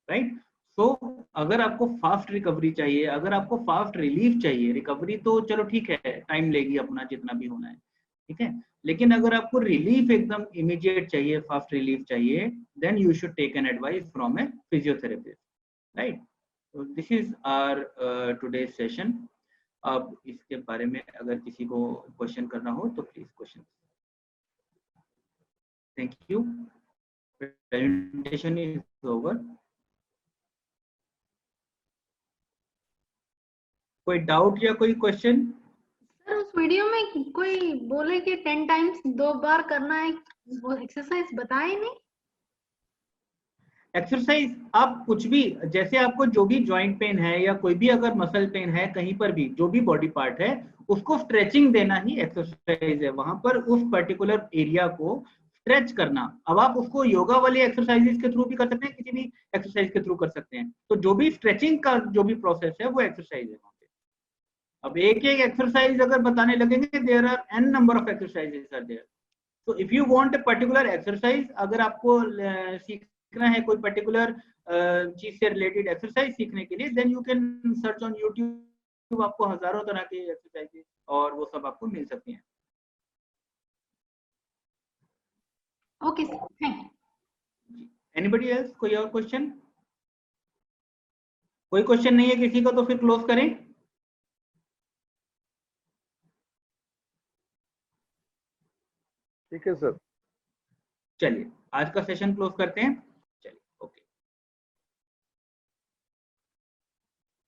right? So अगर आपको फास्ट रिकवरी चाहिए, अगर आपको फास्ट रिलीफ चाहिए, रिकवरी तो चलो ठीक है, टाइम लेगी अपना जितना भी होना है, ठीक है, लेकिन अगर आपको रिलीफ एकदम इमीडिएट चाहिए, फास्ट रिलीफ चाहिए, then you should take an advice from a physiotherapist, right? So this is our today's session. अब इसके बारे में अगर किसी को क्वेश्चन करना हो तो please question. Thank you. Presentation is over. कोई डाउट या कोई क्वेश्चन? सर उस वीडियो में कोई बोले कि 10 टाइम्स 2 बार करना है, वो एक्सरसाइज बताए नहीं. एक्सरसाइज आप कुछ भी, जैसे आपको जो भी जॉइंट पेन है या कोई भी अगर मसल पेन है कहीं पर भी, जो भी बॉडी पार्ट है, उसको स्ट्रेचिंग देना ही एक्सरसाइज है। वहां पर उस पर्टिकुलर एरिया को स्ट्रेच करना। अब आप उसको योगा वाले एक्सरसाइजेस के थ्रू भी कर सकते हैं, किसी भी एक्सरसाइज के थ्रू कर सकते हैं। तो जो भी स्ट्रेचिंग का जो भी प्रोसेस है वो एक्सरसाइज है वहां पे। अब एक एक एक्सरसाइज अगर बताने लगेंगे, there are an number of exercises are there. तो if you want a particular exercise, अगर आपको सीखना है कोई पर्टिकुलर चीज से रिलेटेड एक्सरसाइज सीखने के लिए, then you can search on YouTube. आपको हजारों तरह के एक्सरसाइजेस और वो सब आपको मिल सकती हैं। Okay sir, thank you. Anybody else, कोई और क्वेश्चन? कोई क्वेश्चन नहीं है किसी का, तो फिर क्लोज करें। ठीक है सर। चलिए आज का सेशन क्लोज करते हैं।